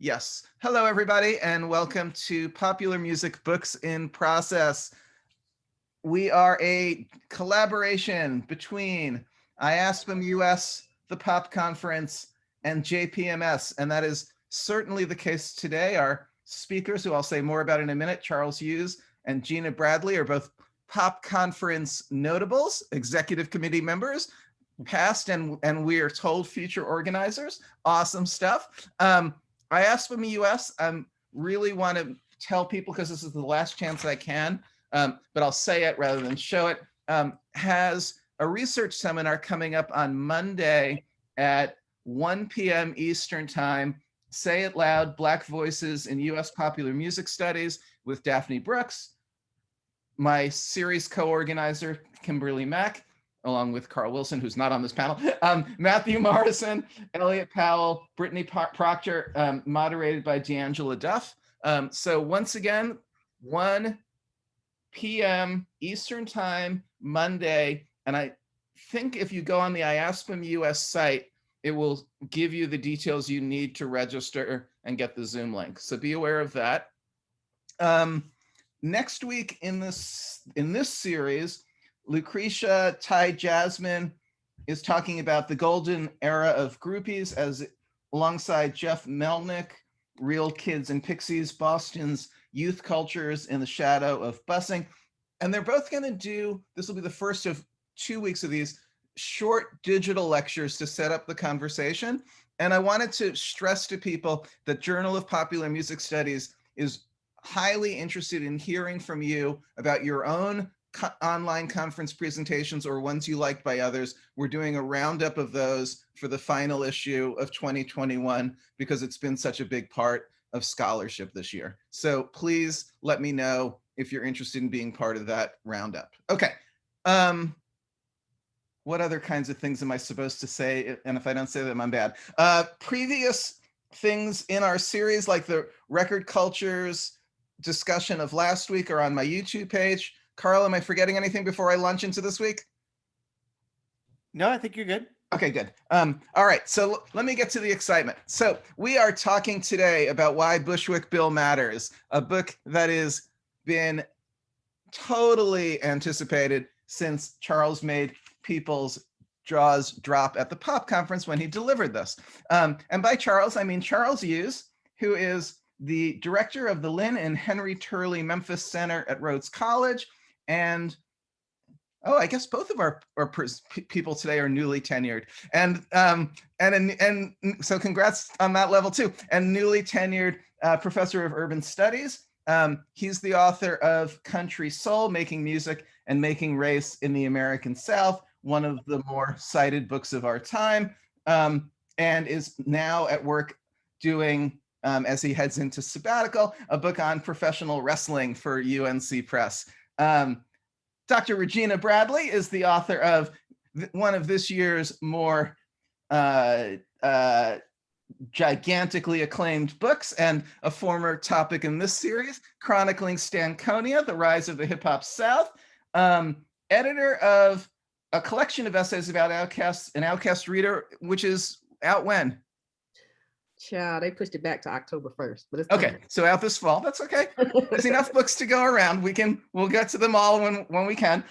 Yes. Hello, everybody, and welcome to Popular Music Books in Process. We are a collaboration between IASPM US, the Pop Conference, and JPMS, and that is certainly the case today. Our speakers, who I'll say more about in a minute, Charles Hughes and Gina Bradley, are both Pop Conference notables, executive committee members, past and we are told future organizers. Awesome stuff. IASPM US, really want to tell people, because this is the last chance I can, but I'll say it rather than show it, has a research seminar coming up on Monday at 1 p.m. Eastern Time. Say It Loud, Black Voices in U.S. Popular Music Studies with Daphne Brooks, my series co-organizer, Kimberly Mack, along with Carl Wilson, who's not on this panel, Matthew Morrison, Elliot Powell, Brittany Proctor, moderated by D'Angela Duff. So once again, 1 p.m. Eastern Time, Monday, and I think if you go on the IASPM US site, it will give you the details you need to register and get the Zoom link. So be aware of that. Next week in this series, Lucretia Ty Jasmine is talking about the golden era of groupies alongside Jeff Melnick, Real Kids and Pixies, Boston's Youth Cultures in the Shadow of Busing. And they're both going to do, this will be the first of 2 weeks of these short digital lectures to set up the conversation. And I wanted to stress to people that Journal of Popular Music Studies is highly interested in hearing from you about your own online conference presentations or ones you liked by others. We're doing a roundup of those for the final issue of 2021 because it's been such a big part of scholarship this year. So please let me know if you're interested in being part of that roundup. Okay. What other kinds of things am I supposed to say? And if I don't say them, I'm bad. Previous things in our series, like the record cultures discussion of last week, are on my YouTube page. Carl, am I forgetting anything before I launch into this week? No, I think you're good. Okay, good. All right, so let me get to the excitement. So we are talking today about why Bushwick Bill Matters, a book that has been totally anticipated since Charles made people's jaws drop at the Pop Conference when he delivered this. And by Charles, I mean Charles Hughes, who is the director of the Lynn and Henry Turley Memphis Center at Rhodes College. And I guess both of our people today are newly tenured, and so congrats on that level too. And newly tenured professor of urban studies. He's the author of Country Soul: Making Music and Making Race in the American South, one of the more cited books of our time, and is now at work doing, as he heads into sabbatical, a book on professional wrestling for UNC Press. Dr. Regina Bradley is the author of one of this year's more gigantically acclaimed books and a former topic in this series, chronicling Stankonia, the rise of the hip hop South, editor of a collection of essays about Outcasts, an Outcast reader, which is out when? Child, they pushed it back to October 1st, but it's okay. So out this fall. That's okay. There's enough books to go around. We'll get to them all when we can.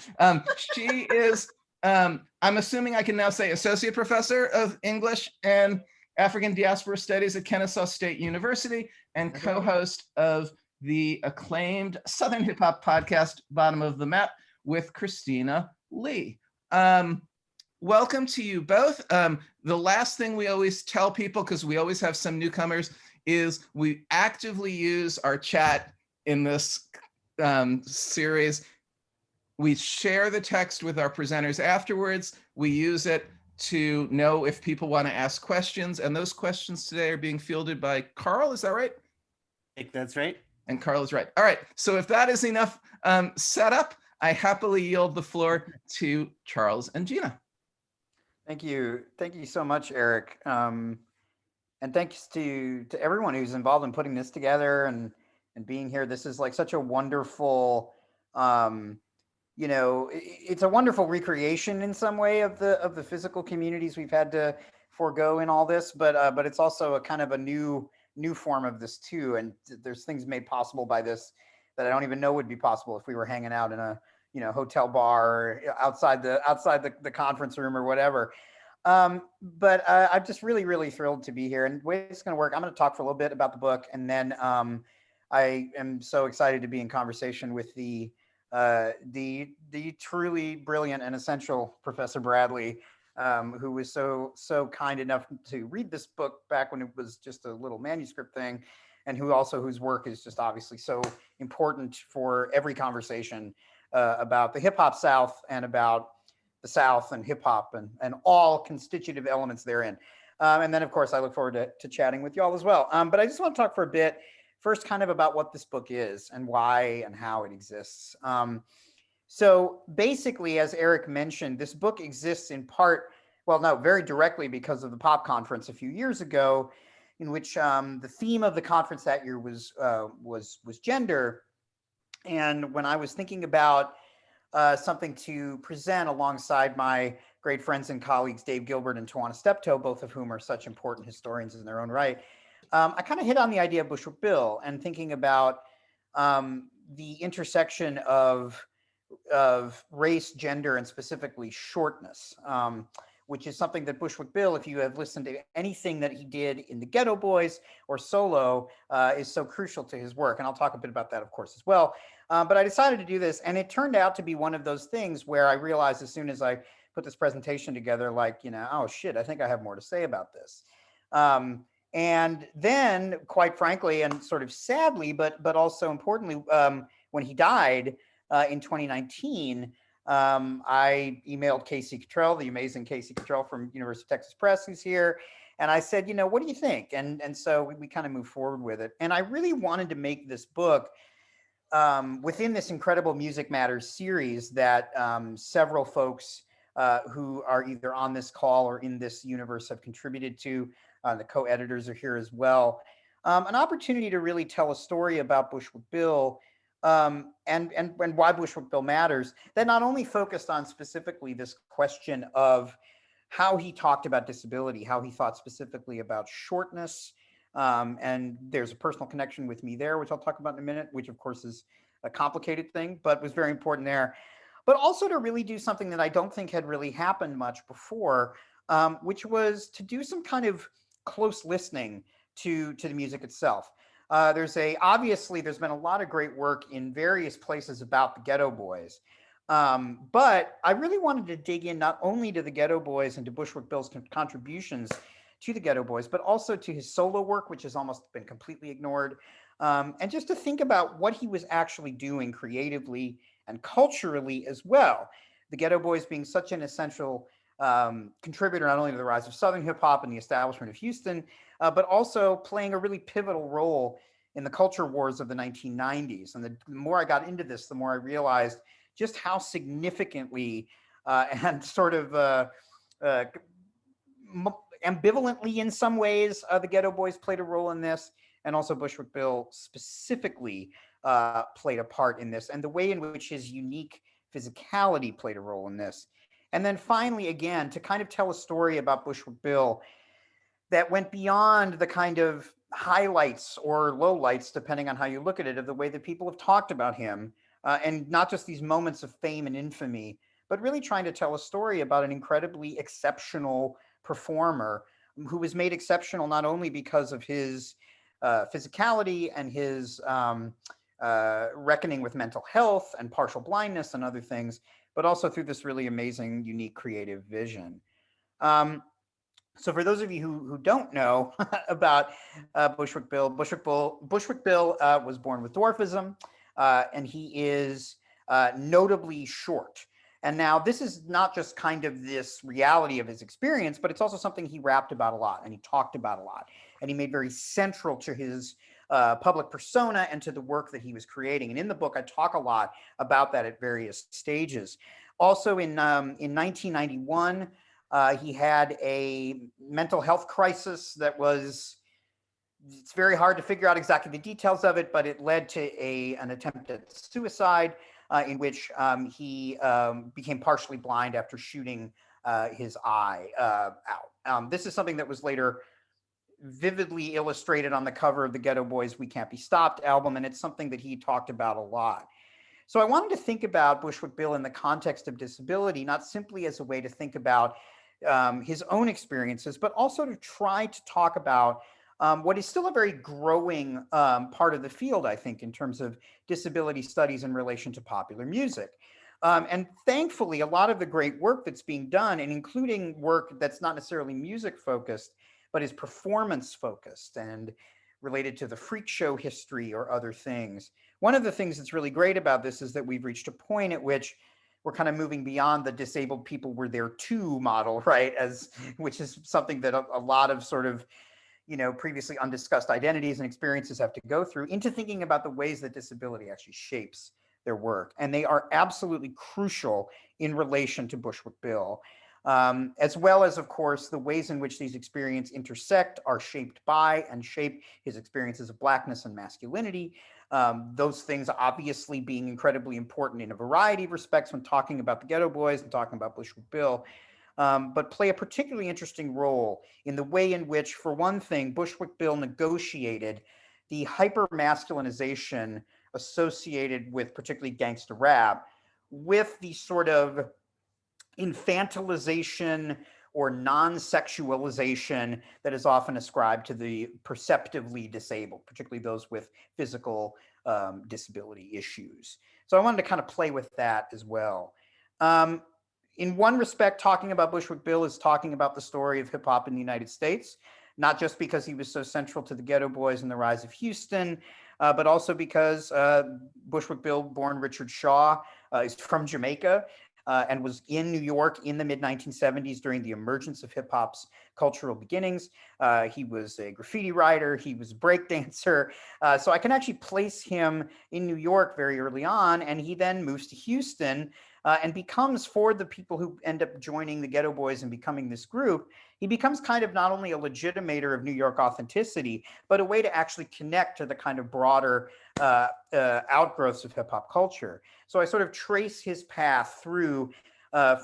She is, I'm assuming I can now say, associate professor of English and African Diaspora Studies at Kennesaw State University and co-host of the acclaimed Southern hip hop podcast, Bottom of the Map, with Christina Lee. Welcome to you both. The last thing we always tell people, because we always have some newcomers, is we actively use our chat in this series. We share the text with our presenters afterwards. We use it to know if people want to ask questions, and those questions today are being fielded by Carl, is that right? I think that's right. And Carl is right. All right, so if that is enough setup, I happily yield the floor to Charles and Gina. Thank you so much, Eric. And thanks to everyone who's involved in putting this together and being here. This is like such a wonderful, it's a wonderful recreation in some way of the physical communities we've had to forego in all this, but it's also a kind of a new new form of this too. And there's things made possible by this that I don't even know would be possible if we were hanging out in a, hotel bar or outside the conference room or whatever. But I'm just really, really thrilled to be here. And the way it's going to work, I'm going to talk for a little bit about the book, and then I am so excited to be in conversation with the truly brilliant and essential Professor Bradley, who was so kind enough to read this book back when it was just a little manuscript thing, and whose work is just obviously so important for every conversation about the hip hop South and about the South and hip hop and all constitutive elements therein. And then, of course, I look forward to chatting with y'all as well. But I just want to talk for a bit first kind of about what this book is and why and how it exists. So basically, as Eric mentioned, this book exists in part, very directly because of the POP conference a few years ago, in which the theme of the conference that year was gender. And when I was thinking about something to present alongside my great friends and colleagues, Dave Gilbert and Tawana Steptoe, both of whom are such important historians in their own right, I kind of hit on the idea of Bushwick Bill and thinking about the intersection of race, gender, and specifically shortness, which is something that Bushwick Bill, if you have listened to anything that he did in the Geto Boys or solo, is so crucial to his work. And I'll talk a bit about that, of course, as well. But I decided to do this, and it turned out to be one of those things where I realized as soon as I put this presentation together, oh shit, I think I have more to say about this. And then, quite frankly, and sort of sadly, but also importantly, when he died in 2019, I emailed Casey Cottrell, the amazing Casey Cottrell from University of Texas Press, who's here. And I said, what do you think? And so we kind of moved forward with it. And I really wanted to make this book within this incredible Music Matters series that several folks who are either on this call or in this universe have contributed to. The co-editors are here as well. An opportunity to really tell a story about Bushwick Bill and why Bushwick Bill matters, that not only focused on specifically this question of how he talked about disability, how he thought specifically about shortness, and there's a personal connection with me there, which I'll talk about in a minute, which of course is a complicated thing, but was very important there. But also to really do something that I don't think had really happened much before, which was to do some kind of close listening to the music itself. Obviously there's been a lot of great work in various places about the Geto Boys. But I really wanted to dig in not only to the Geto Boys and to Bushwick Bill's contributions to the Geto Boys, but also to his solo work, which has almost been completely ignored. And just to think about what he was actually doing creatively and culturally as well. The Geto Boys being such an essential contributor not only to the rise of Southern hip hop and the establishment of Houston, but also playing a really pivotal role in the culture wars of the 1990s. And the more I got into this, the more I realized just how significantly and sort of ambivalently in some ways, the Geto Boys played a role in this, and also Bushwick Bill specifically played a part in this, and the way in which his unique physicality played a role in this. And then finally, again, to kind of tell a story about Bushwick Bill that went beyond the kind of highlights or lowlights, depending on how you look at it, of the way that people have talked about him, and not just these moments of fame and infamy, but really trying to tell a story about an incredibly exceptional performer who was made exceptional not only because of his physicality and his reckoning with mental health and partial blindness and other things, but also through this really amazing, unique, creative vision. So for those of you who don't know about Bushwick Bill, Bushwick Bill was born with dwarfism, and he is notably short. And now this is not just kind of this reality of his experience, but it's also something he rapped about a lot and he talked about a lot. And he made very central to his public persona and to the work that he was creating. And in the book, I talk a lot about that at various stages. Also in 1991, he had a mental health crisis that it's very hard to figure out exactly the details of it, but it led to an attempt at suicide in which he became partially blind after shooting his eye out. This is something that was later vividly illustrated on the cover of the Geto Boys We Can't Be Stopped album, and it's something that he talked about a lot. So I wanted to think about Bushwick Bill in the context of disability, not simply as a way to think about his own experiences, but also to try to talk about what is still a very growing part of the field, I think, in terms of disability studies in relation to popular music. And thankfully, a lot of the great work that's being done, and including work that's not necessarily music focused, but is performance focused and related to the freak show history or other things. One of the things that's really great about this is that we've reached a point at which we're kind of moving beyond the disabled people were there too model, right? Which is something that a lot of sort of, previously undiscussed identities and experiences have to go through, into thinking about the ways that disability actually shapes their work. And they are absolutely crucial in relation to Bushwick Bill. As well as, of course, the ways in which these experiences intersect are shaped by and shape his experiences of Blackness and masculinity. Those things obviously being incredibly important in a variety of respects when talking about the Geto Boys and talking about Bushwick Bill, but play a particularly interesting role in the way in which, for one thing, Bushwick Bill negotiated the hyper-masculinization associated with particularly gangster rap with the sort of infantilization or non-sexualization that is often ascribed to the perceptively disabled, particularly those with physical disability issues. So I wanted to kind of play with that as well. In one respect, talking about Bushwick Bill is talking about the story of hip hop in the United States, not just because he was so central to the Geto Boys and the rise of Houston, but also because Bushwick Bill, born Richard Shaw, is from Jamaica, and was in New York in the mid-1970s during the emergence of hip hop's cultural beginnings. He was a graffiti writer, he was a breakdancer. So I can actually place him in New York very early on, and he then moves to Houston and becomes, for the people who end up joining the Geto Boys and becoming this group, he becomes kind of not only a legitimator of New York authenticity, but a way to actually connect to the kind of broader outgrowths of hip hop culture. So I sort of trace his path through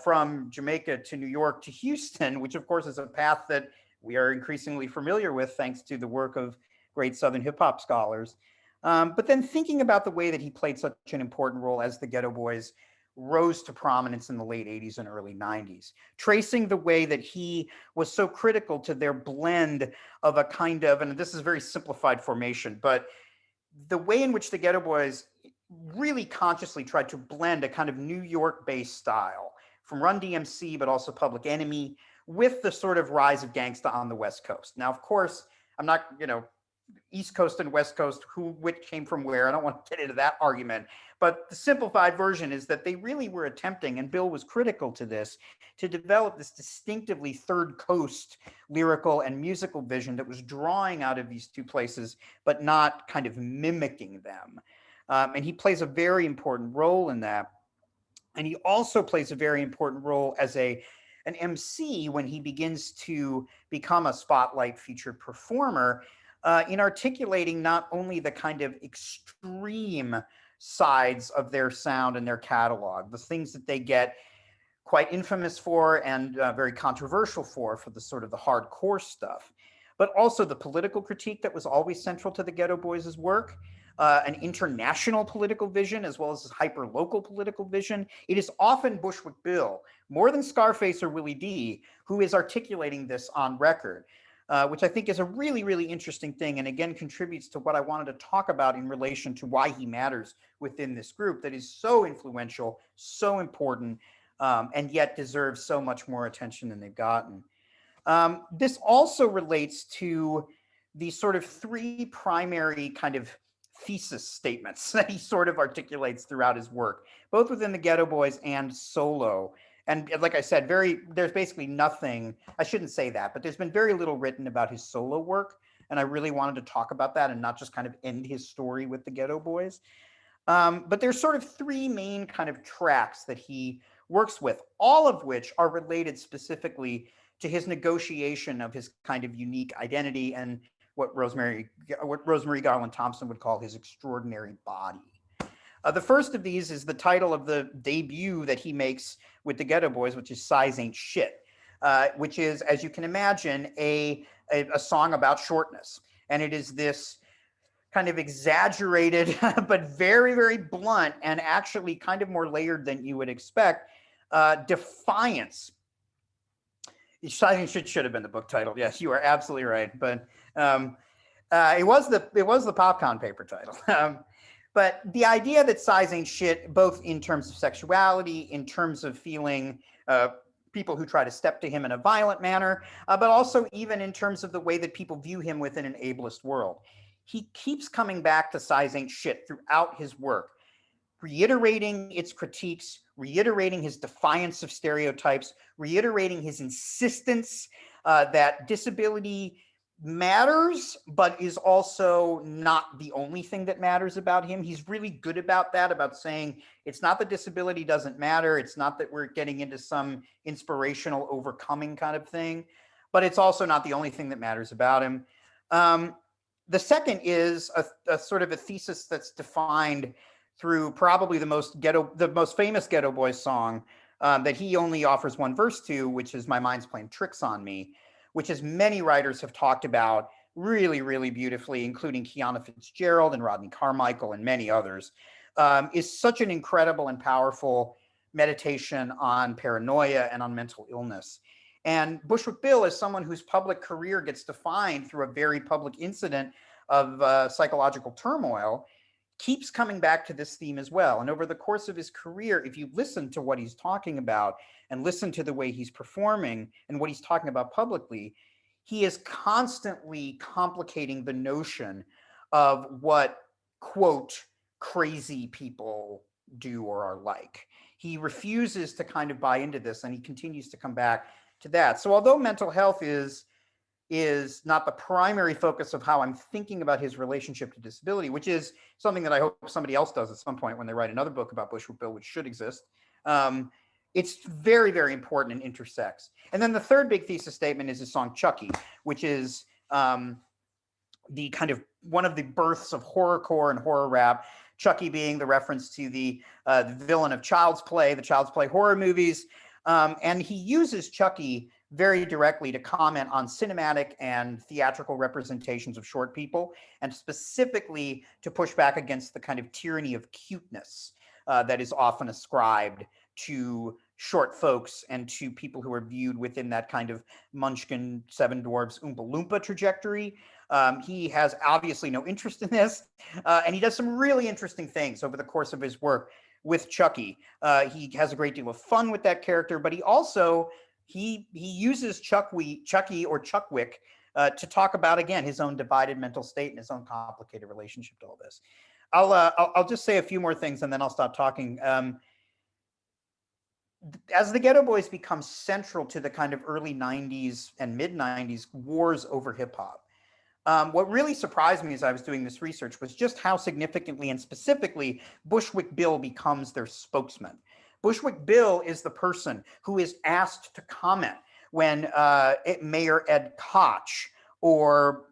from Jamaica to New York to Houston, which of course is a path that we are increasingly familiar with thanks to the work of great Southern hip hop scholars. But then thinking about the way that he played such an important role as the Geto Boys rose to prominence in the late 80s and early 90s, tracing the way that he was so critical to their blend of a kind of, and this is very simplified formation, but the way in which the Geto Boys really consciously tried to blend a kind of New York-based style from Run DMC, but also Public Enemy, with the sort of rise of gangsta on the West Coast. Now, of course, I'm not, East Coast and West Coast, which came from where, I don't want to get into that argument, but the simplified version is that they really were attempting, and Bill was critical to this, to develop this distinctively Third Coast lyrical and musical vision that was drawing out of these two places, but not kind of mimicking them. And he plays a very important role in that. And he also plays a very important role as an MC when he begins to become a spotlight featured performer, in articulating not only the kind of extreme sides of their sound and their catalog, the things that they get quite infamous for and very controversial for the sort of the hardcore stuff, but also the political critique that was always central to the Geto Boys' work, an international political vision as well as hyper-local political vision. It is often Bushwick Bill, more than Scarface or Willie D, who is articulating this on record. Which I think is a really, really interesting thing, and again contributes to what I wanted to talk about in relation to why he matters within this group that is so influential, so important, and yet deserves so much more attention than they've gotten. This also relates to the sort of three primary kind of thesis statements that he sort of articulates throughout his work, both within the Geto Boys and solo. And like I said, there's basically nothing, I shouldn't say that, but there's been very little written about his solo work. And I really wanted to talk about that and not just kind of end his story with the Geto Boys. But there's sort of three main kind of tracks that he works with, all of which are related specifically to his negotiation of his kind of unique identity and what Rosemary Garland Thompson would call his extraordinary body. The first of these is the title of the debut that he makes with the Geto Boys, which is Size Ain't Shit, which is, as you can imagine, a a song about shortness. And it is this kind of exaggerated, but very, very blunt and actually kind of more layered than you would expect, defiance. Sizing Shit should have been the book title. Yes, you are absolutely right. But it was the popcorn paper title. But the idea that size ain't shit, both in terms of sexuality, in terms of feeling people who try to step to him in a violent manner, but also even in terms of the way that people view him within an ableist world. He keeps coming back to size ain't shit throughout his work, reiterating its critiques, reiterating his defiance of stereotypes, reiterating his insistence that disability matters, but is also not the only thing that matters about him. He's really good about that, about saying it's not that disability doesn't matter. It's not that we're getting into some inspirational overcoming kind of thing, but it's also not the only thing that matters about him. The second is a sort of a thesis that's defined through probably the most famous Geto Boys song that he only offers one verse to, which is "My Mind's Playing Tricks on Me," which, as many writers have talked about really, really beautifully, including Kiana Fitzgerald and Rodney Carmichael and many others, is such an incredible and powerful meditation on paranoia and on mental illness. And Bushwick Bill, as someone whose public career gets defined through a very public incident of psychological turmoil, keeps coming back to this theme as well. And over the course of his career, if you listen to what he's talking about and listen to the way he's performing and what he's talking about publicly, he is constantly complicating the notion of what, quote, crazy people do or are like. He refuses to kind of buy into this, and he continues to come back to that. So although mental health is not the primary focus of how I'm thinking about his relationship to disability, which is something that I hope somebody else does at some point when they write another book about Bushwick Bill, which should exist. It's very, very important and intersects. And then the third big thesis statement is his song Chuckie, which is the kind of one of the births of horrorcore and horror rap. Chuckie being the reference to the villain of Child's Play, the Child's Play horror movies. And he uses Chuckie very directly to comment on cinematic and theatrical representations of short people, and specifically to push back against the kind of tyranny of cuteness that is often ascribed to short folks and to people who are viewed within that kind of Munchkin, Seven Dwarfs, Oompa Loompa trajectory. He has obviously no interest in this, and he does some really interesting things over the course of his work with Chuckie. He has a great deal of fun with that character, but he also he uses Chuckie or Chuckwick to talk about, again, his own divided mental state and his own complicated relationship to all this. I'll just say a few more things and then I'll stop talking. As the Geto Boys become central to the kind of early 90s and mid 90s wars over hip hop, what really surprised me as I was doing this research was just how significantly and specifically Bushwick Bill becomes their spokesman. Bushwick Bill is the person who is asked to comment when Mayor Ed Koch or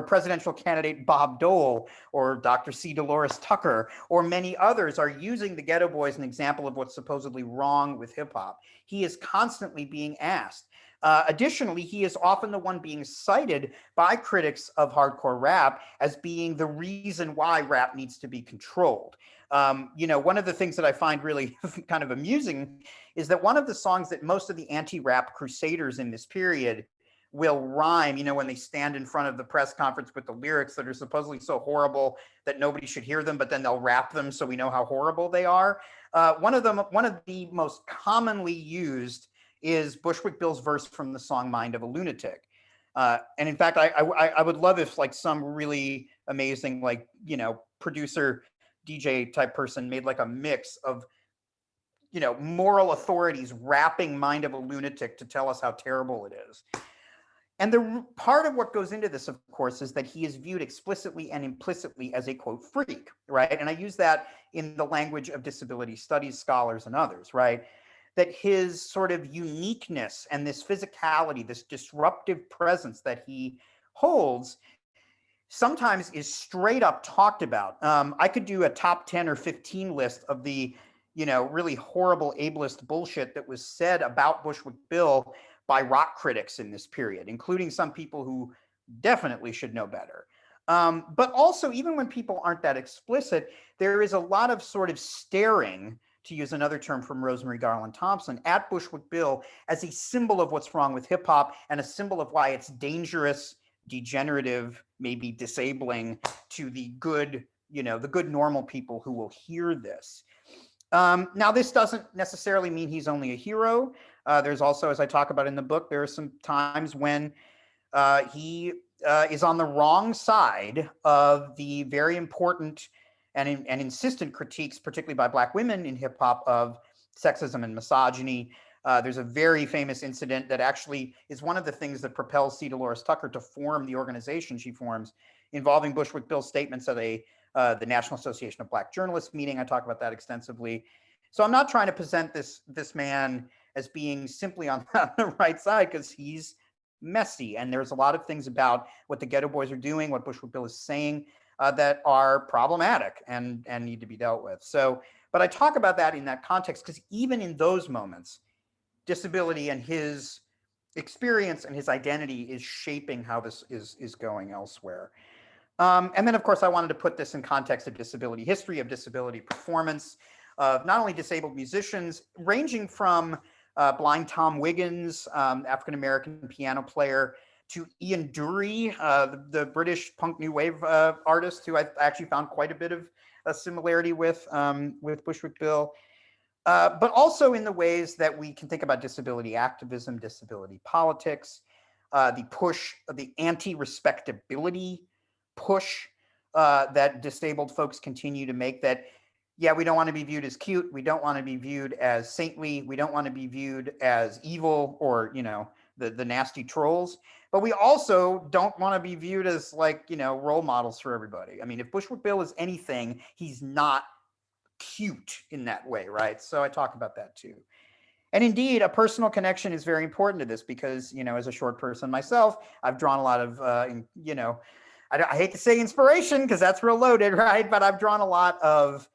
presidential candidate Bob Dole or Dr. C. Dolores Tucker or many others are using the Geto Boys as an example of what's supposedly wrong with hip hop. He is constantly being asked. Additionally, he is often the one being cited by critics of hardcore rap as being the reason why rap needs to be controlled. One of the things that I find really kind of amusing is that one of the songs that most of the anti-rap crusaders in this period will rhyme, when they stand in front of the press conference with the lyrics that are supposedly so horrible that nobody should hear them, but then they'll rap them so we know how horrible they are. One of the most commonly used is Bushwick Bill's verse from the song Mind of a Lunatic. And in fact, I would love if some really amazing, producer DJ type person made a mix of, moral authorities rapping Mind of a Lunatic to tell us how terrible it is. And the part of what goes into this, of course, is that he is viewed explicitly and implicitly as a, quote, freak, right? And I use that in the language of disability studies scholars and others, right? That his sort of uniqueness and this physicality, this disruptive presence that he holds sometimes is straight up talked about. I could do a top 10 or 15 list of the, really horrible ableist bullshit that was said about Bushwick Bill by rock critics in this period, including some people who definitely should know better. But also, even when people aren't that explicit, there is a lot of sort of staring, to use another term from Rosemary Garland Thompson, at Bushwick Bill as a symbol of what's wrong with hip hop and a symbol of why it's dangerous, degenerative, maybe disabling to the good, the good normal people who will hear this. Now, this doesn't necessarily mean he's only a hero. There's also, as I talk about in the book, there are some times when he is on the wrong side of the very important and insistent critiques, particularly by Black women in hip hop, of sexism and misogyny. There's a very famous incident that actually is one of the things that propels C. Dolores Tucker to form the organization she forms, involving Bushwick Bill's statements at the National Association of Black Journalists meeting. I talk about that extensively. So I'm not trying to present this man as being simply on the right side, because he's messy. And there's a lot of things about what the Geto Boys are doing, what Bushwick Bill is saying, that are problematic and need to be dealt with. So, but I talk about that in that context, because even in those moments, disability and his experience and his identity is shaping how this is going elsewhere. And then, of course, I wanted to put this in context of disability history, of disability performance, of not only disabled musicians, ranging from blind Tom Wiggins, African-American piano player, to Ian Dury, the British punk new wave artist, who I actually found quite a bit of a similarity with Bushwick Bill. But also in the ways that we can think about disability activism, disability politics, the push of the anti-respectability push that disabled folks continue to make, that, yeah, we don't want to be viewed as cute. We don't want to be viewed as saintly. We don't want to be viewed as evil or, the nasty trolls. But we also don't want to be viewed as role models for everybody. I mean, if Bushwick Bill is anything, he's not cute in that way, right? So I talk about that too. And indeed, a personal connection is very important to this, because, as a short person myself, I've drawn a lot of, I hate to say inspiration, because that's real loaded, right? But I've drawn a lot of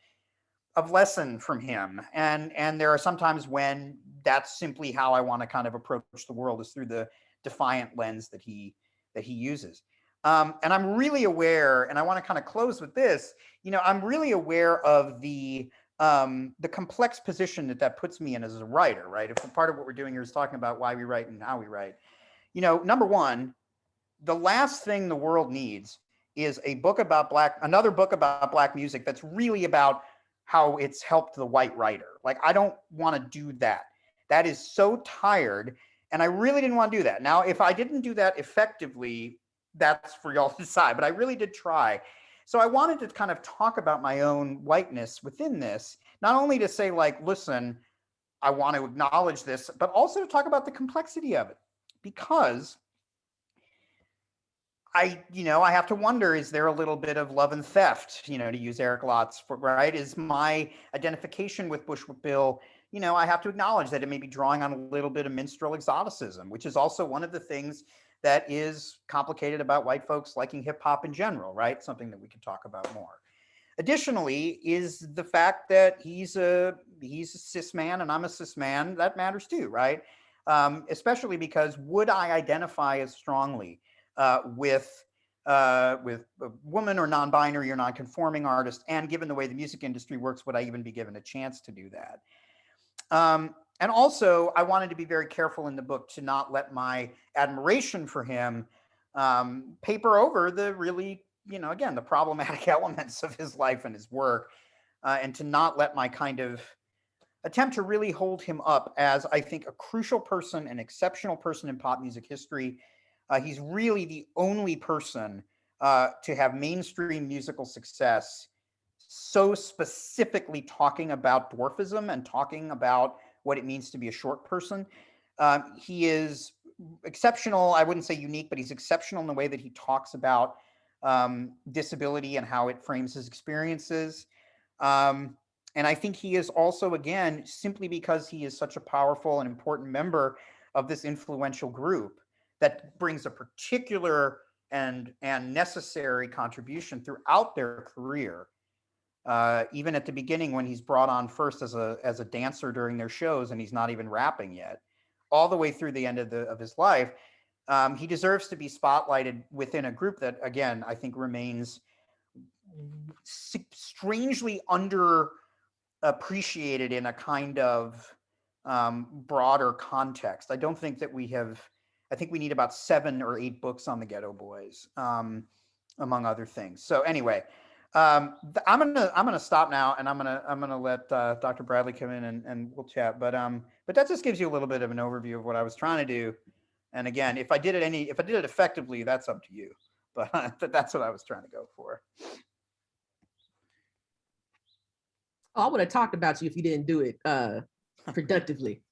lesson from him. And there are some times when that's simply how I want to kind of approach the world, is through the defiant lens that he uses. And I'm really aware, and I want to kind of close with this, I'm really aware of the complex position that puts me in as a writer, right? If part of what we're doing here is talking about why we write and how we write, number one, the last thing the world needs is another book about Black music that's really about how it's helped the white writer. I don't want to do that. That is so tired. And I really didn't want to do that. Now, if I didn't do that effectively, that's for y'all to decide, but I really did try. So I wanted to kind of talk about my own whiteness within this, not only to say listen, I want to acknowledge this, but also to talk about the complexity of it, because I have to wonder, is there a little bit of love and theft, to use Eric Lott's, right? Is my identification with Bushwick Bill, I have to acknowledge that it may be drawing on a little bit of minstrel exoticism, which is also one of the things that is complicated about white folks liking hip hop in general, right? Something that we can talk about more. Additionally, is the fact that he's a cis man and I'm a cis man. That matters too, right? Especially because, would I identify as strongly with a woman or non-binary or non-conforming artist? And given the way the music industry works, would I even be given a chance to do that? And also, I wanted to be very careful in the book to not let my admiration for him paper over the really, again, the problematic elements of his life and his work, and to not let my kind of attempt to really hold him up as, I think, a crucial person, an exceptional person in pop music history. He's really the only person to have mainstream musical success so specifically talking about dwarfism and talking about what it means to be a short person. He is exceptional. I wouldn't say unique, but he's exceptional in the way that he talks about disability and how it frames his experiences. And I think he is also, again, simply because he is such a powerful and important member of this influential group, that brings a particular and necessary contribution throughout their career. Even at the beginning, when he's brought on first as a dancer during their shows, and he's not even rapping yet. all the way through the end of his life. He deserves to be spotlighted within a group that, again, I think remains strangely underappreciated in a kind of broader context. I don't think that we have. I think we need about 7 or 8 books on the Geto Boys, among other things. So anyway, I'm gonna stop now, and I'm gonna let Dr. Bradley come in and we'll chat. But that just gives you a little bit of an overview of what I was trying to do. And again, if I did it effectively, that's up to you. But that's what I was trying to go for. Oh, I would have talked about you if you didn't do it productively.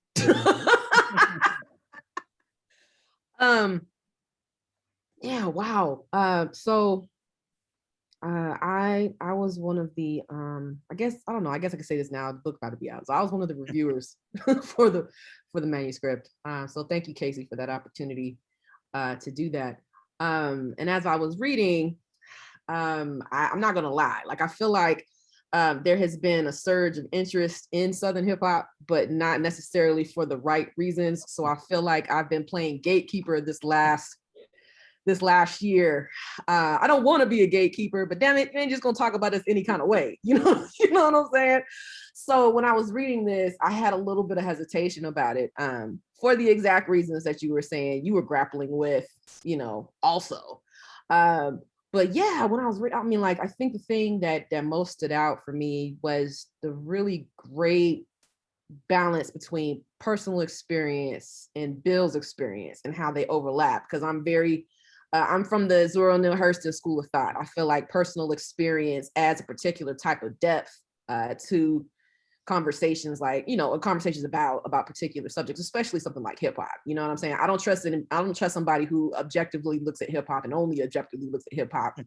Yeah, wow. So I was one of the I guess I don't know, I guess I could say this now, the book about to be out. So I was one of the reviewers for the manuscript. So thank you, Casey, for that opportunity to do that. And as I was reading, I'm not gonna lie, like I feel like there has been a surge of interest in Southern hip hop, but not necessarily for the right reasons. So I feel like I've been playing gatekeeper this last year. I don't want to be a gatekeeper, but damn it, you ain't just gonna talk about this any kind of way. You know what I'm saying? So when I was reading this, I had a little bit of hesitation about it, for the exact reasons that you were saying you were grappling with, also. But yeah, when I was reading, I mean, like, I think the thing that most stood out for me was the really great balance between personal experience and Bill's experience and how they overlap. Because I'm from the Zora Neale Hurston school of thought. I feel like personal experience adds a particular type of depth to conversations, like, conversations about particular subjects, especially something like hip hop. You know what I'm saying? I don't trust somebody who objectively looks at hip hop and only objectively looks at hip hop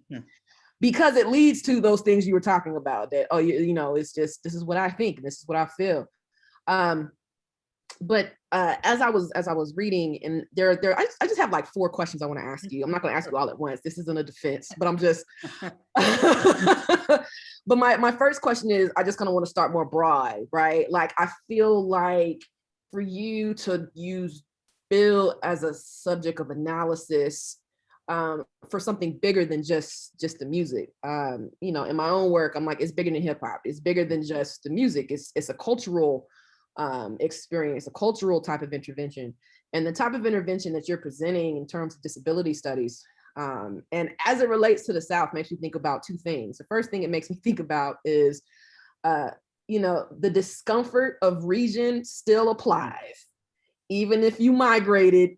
because it leads to those things you were talking about, that, it's just, this is what I think, this is what I feel. But as I was reading, and I just have like 4 questions I want to ask you. I'm not going to ask you all at once. This isn't a defense, but I'm just. But my first question is, I just kind of want to start more broad, right? Like, I feel like for you to use Bill as a subject of analysis for something bigger than just the music. In my own work, I'm like, it's bigger than hip hop. It's bigger than just the music. It's a cultural experience, a cultural type of intervention, and the type of intervention that you're presenting in terms of disability studies. And as it relates to the South, makes me think about 2 things. The first thing it makes me think about is, the discomfort of region still applies, even if you migrated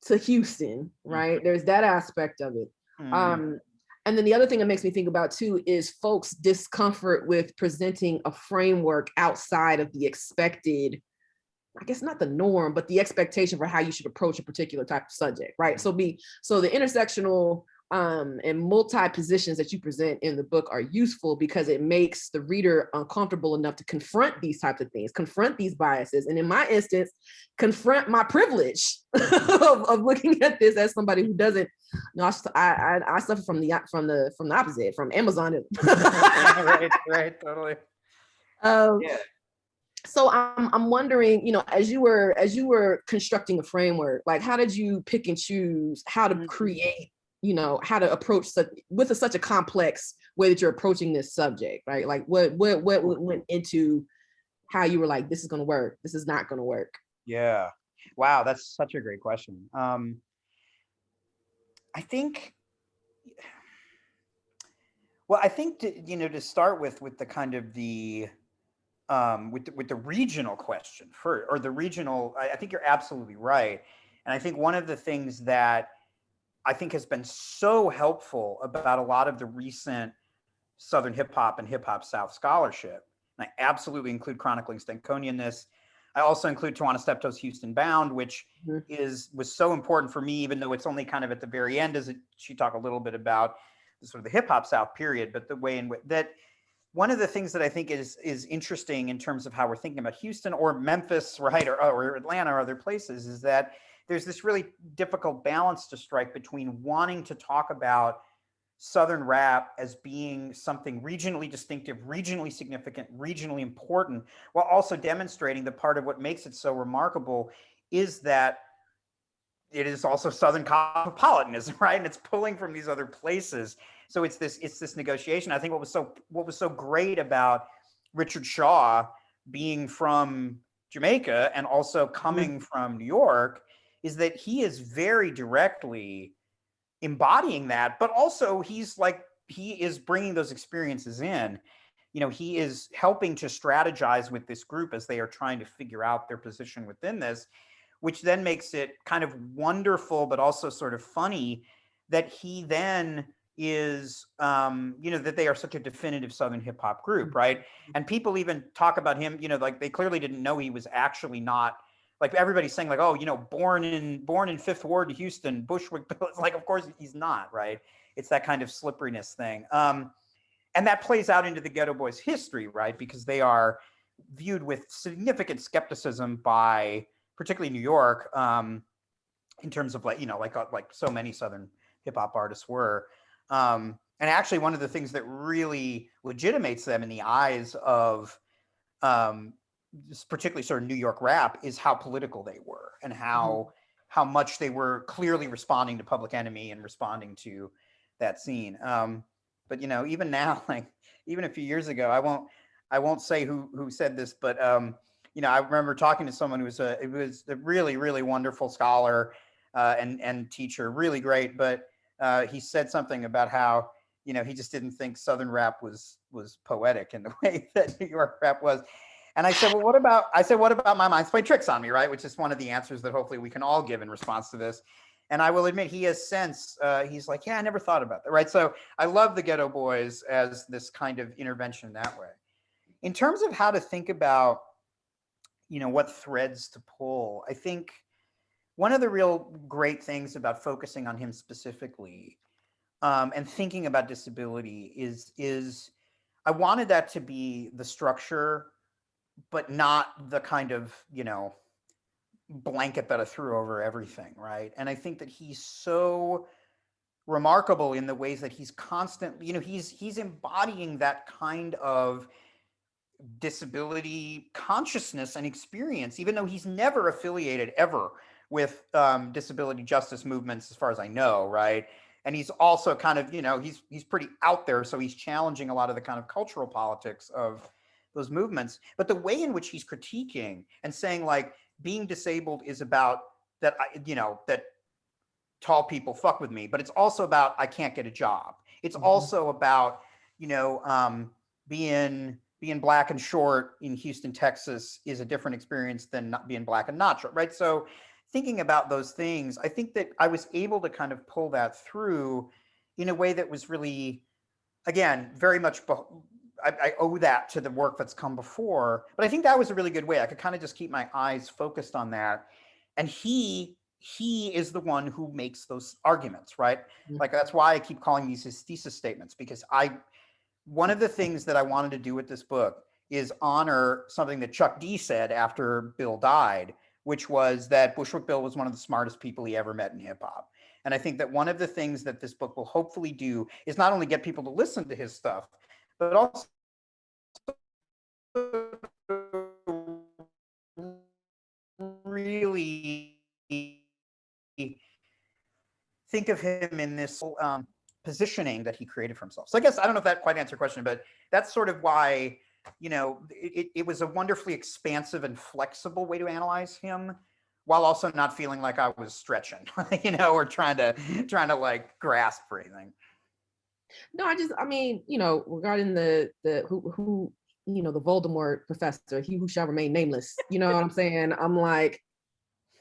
to Houston, right? There's that aspect of it. And then the other thing it makes me think about too is folks' discomfort with presenting a framework outside of the expected, I guess not the norm, but the expectation for how you should approach a particular type of subject, right? So the intersectional and multi-positions that you present in the book are useful because it makes the reader uncomfortable enough to confront these types of things, confront these biases, and in my instance, confront my privilege of looking at this as somebody who doesn't. I suffer from the opposite, from Amazon. right, totally. Yeah. So I'm wondering, as you were constructing a framework, like, how did you pick and choose how to create, how to approach such a complex way that you're approaching this subject, right? Like, what went into how you were like, this is going to work, this is not going to work? Yeah. Wow, that's such a great question. I think to start with the kind of the with the regional question first, or the regional, I think you're absolutely right. And I think one of the things that I think has been so helpful about a lot of the recent Southern hip hop and hip hop South scholarship, and I absolutely include Chronicling Stankonia in this. I also include Tawana Steptoe's Houston Bound, which was so important for me, even though it's only kind of at the very end, she talked a little bit about the sort of the hip hop South period, but the way in which that, one of the things that I think is interesting in terms of how we're thinking about Houston or Memphis, right, or Atlanta or other places, is that there's this really difficult balance to strike between wanting to talk about Southern rap as being something regionally distinctive, regionally significant, regionally important, while also demonstrating that part of what makes it so remarkable is that it is also Southern cosmopolitanism, right? And it's pulling from these other places. So it's this negotiation. I think what was so great about Richard Shaw being from Jamaica and also coming from New York is that he is very directly embodying that, but also he is bringing those experiences in. You know, he is helping to strategize with this group as they are trying to figure out their position within this, which then makes it kind of wonderful, but also sort of funny that he then is, that they are such a definitive Southern hip hop group, right? And people even talk about him, like they clearly didn't know he was actually not, like everybody's saying like, oh, born in Fifth Ward, Houston, Bushwick Bill. It's like, of course he's not, right? It's that kind of slipperiness thing. And that plays out into the Geto Boys history, right? Because they are viewed with significant skepticism by particularly New York, in terms of like so many Southern hip hop artists were. And actually one of the things that really legitimates them in the eyes of particularly sort of New York rap is how political they were and how much they were clearly responding to Public Enemy and responding to that scene. But even now, like even a few years ago, I won't say who said this, but I remember talking to someone who was a really, really wonderful scholar and teacher, really great. But he said something about how he just didn't think Southern rap was poetic in the way that New York rap was. And I said, well, what about My Mind's Played Tricks on Me, right? Which is one of the answers that hopefully we can all give in response to this. And I will admit, he has since, he's like, yeah, I never thought about that, right? So I love the Geto Boys as this kind of intervention that way. In terms of how to think about, what threads to pull, I think one of the real great things about focusing on him specifically and thinking about disability is I wanted that to be the structure, but not the kind of, blanket that I threw over everything, right? And I think that he's so remarkable in the ways that he's constantly, he's embodying that kind of disability consciousness and experience, even though he's never affiliated ever with disability justice movements, as far as I know, right? And he's also kind of, he's pretty out there, so he's challenging a lot of the kind of cultural politics of those movements. But the way in which he's critiquing and saying like being disabled is about that, that tall people fuck with me, but it's also about I can't get a job. It's also about, being black and short in Houston, Texas is a different experience than not being black and not short, right? So thinking about those things, I think that I was able to kind of pull that through in a way that was really, again, very much, I owe that to the work that's come before, but I think that was a really good way. I could kind of just keep my eyes focused on that. And he is the one who makes those arguments, right? Like, that's why I keep calling these his thesis statements, because one of the things that I wanted to do with this book is honor something that Chuck D said after Bill died, which was that Bushwick Bill was one of the smartest people he ever met in hip hop. And I think that one of the things that this book will hopefully do is not only get people to listen to his stuff, but also really think of him in this positioning that he created for himself. So I guess, I don't know if that quite answered your question, but that's sort of why, it was a wonderfully expansive and flexible way to analyze him, while also not feeling like I was stretching, or trying to like grasp for anything. No, regarding the who the Voldemort professor, he who shall remain nameless. You know what I'm saying? I'm like,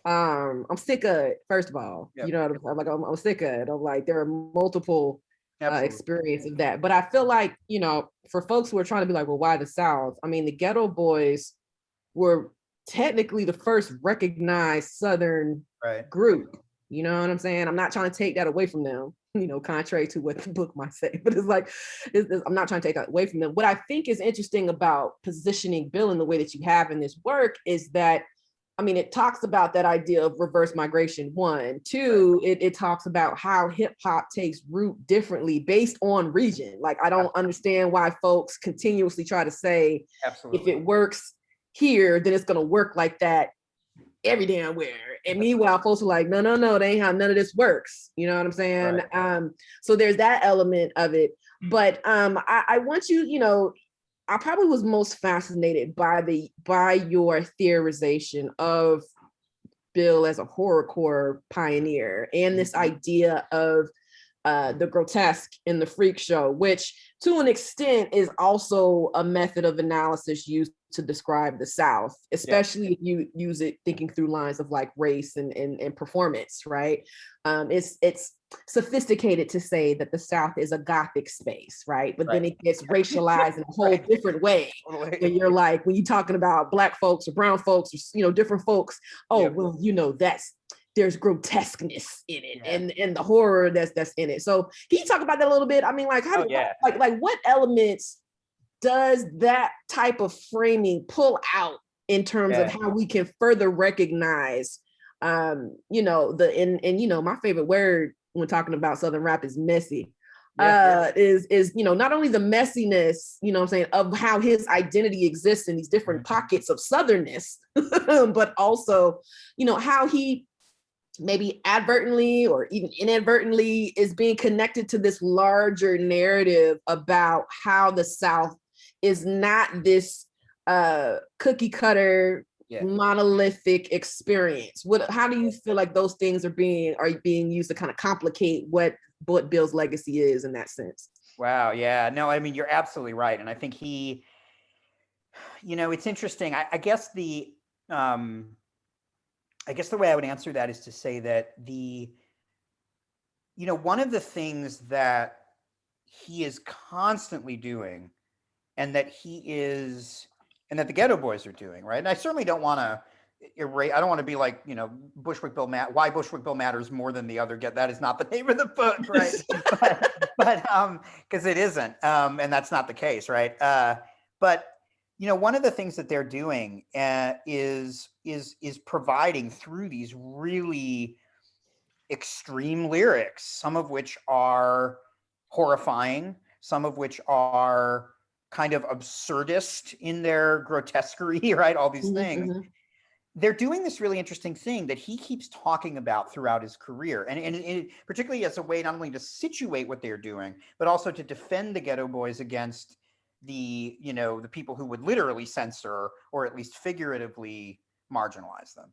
I'm sick of it, first of all. Yep. You know what I'm like, I'm sick of it. I'm like, there are multiple experiences of that. But I feel like, for folks who are trying to be like, well, why the South? I mean, the Geto Boys were technically the first recognized Southern group. You know what I'm saying? I'm not trying to take that away from them, contrary to what the book might say, but it's like, I'm not trying to take that away from them. What I think is interesting about positioning Bill in the way that you have in this work is that, it talks about that idea of reverse migration, one. Two, it talks about how hip hop takes root differently based on region. Like, I don't understand why folks continuously try to say, if it works here, then it's going to work like that every damn where. And meanwhile, folks are like, no, they ain't how none of this works. You know what I'm saying? Right. So there's that element of it. But I want you, I probably was most fascinated by your theorization of Bill as a horrorcore pioneer and this idea of the grotesque in the freak show, which to an extent is also a method of analysis used to describe the South, especially if you use it thinking through lines of like race and performance, right? It's sophisticated to say that the South is a Gothic space, right? But then it gets racialized in a whole different way. When you're like, when you're talking about Black folks or brown folks or different folks, well, there's grotesqueness in it and the horror that's in it. So can you talk about that a little bit? I mean, like like what elements does that type of framing pull out in terms of how we can further recognize my favorite word when talking about Southern rap is messy. Is not only the messiness, what I'm saying, of how his identity exists in these different pockets of Southernness, but also, how he maybe advertently or even inadvertently is being connected to this larger narrative about how the South is not this cookie cutter monolithic experience. How do you feel like those things are being used to kind of complicate what Bill's legacy is in that sense? Wow. Yeah. No, I mean, you're absolutely right. And I think it's interesting. I guess the way I would answer that is to say that one of the things that he is constantly doing and that the Geto Boys are doing, right? And I certainly don't want to erase, I don't want to be like, Bushwick Bill why Bushwick Bill matters more than the other that is not the name of the book, right? but because it isn't, and that's not the case, right? But one of the things that they're doing is providing through these really extreme lyrics, some of which are horrifying, some of which are kind of absurdist in their grotesquerie, right? All these things. They're doing this really interesting thing that he keeps talking about throughout his career, and particularly as a way not only to situate what they're doing, but also to defend the Geto Boys against the people who would literally censor or at least figuratively marginalize them.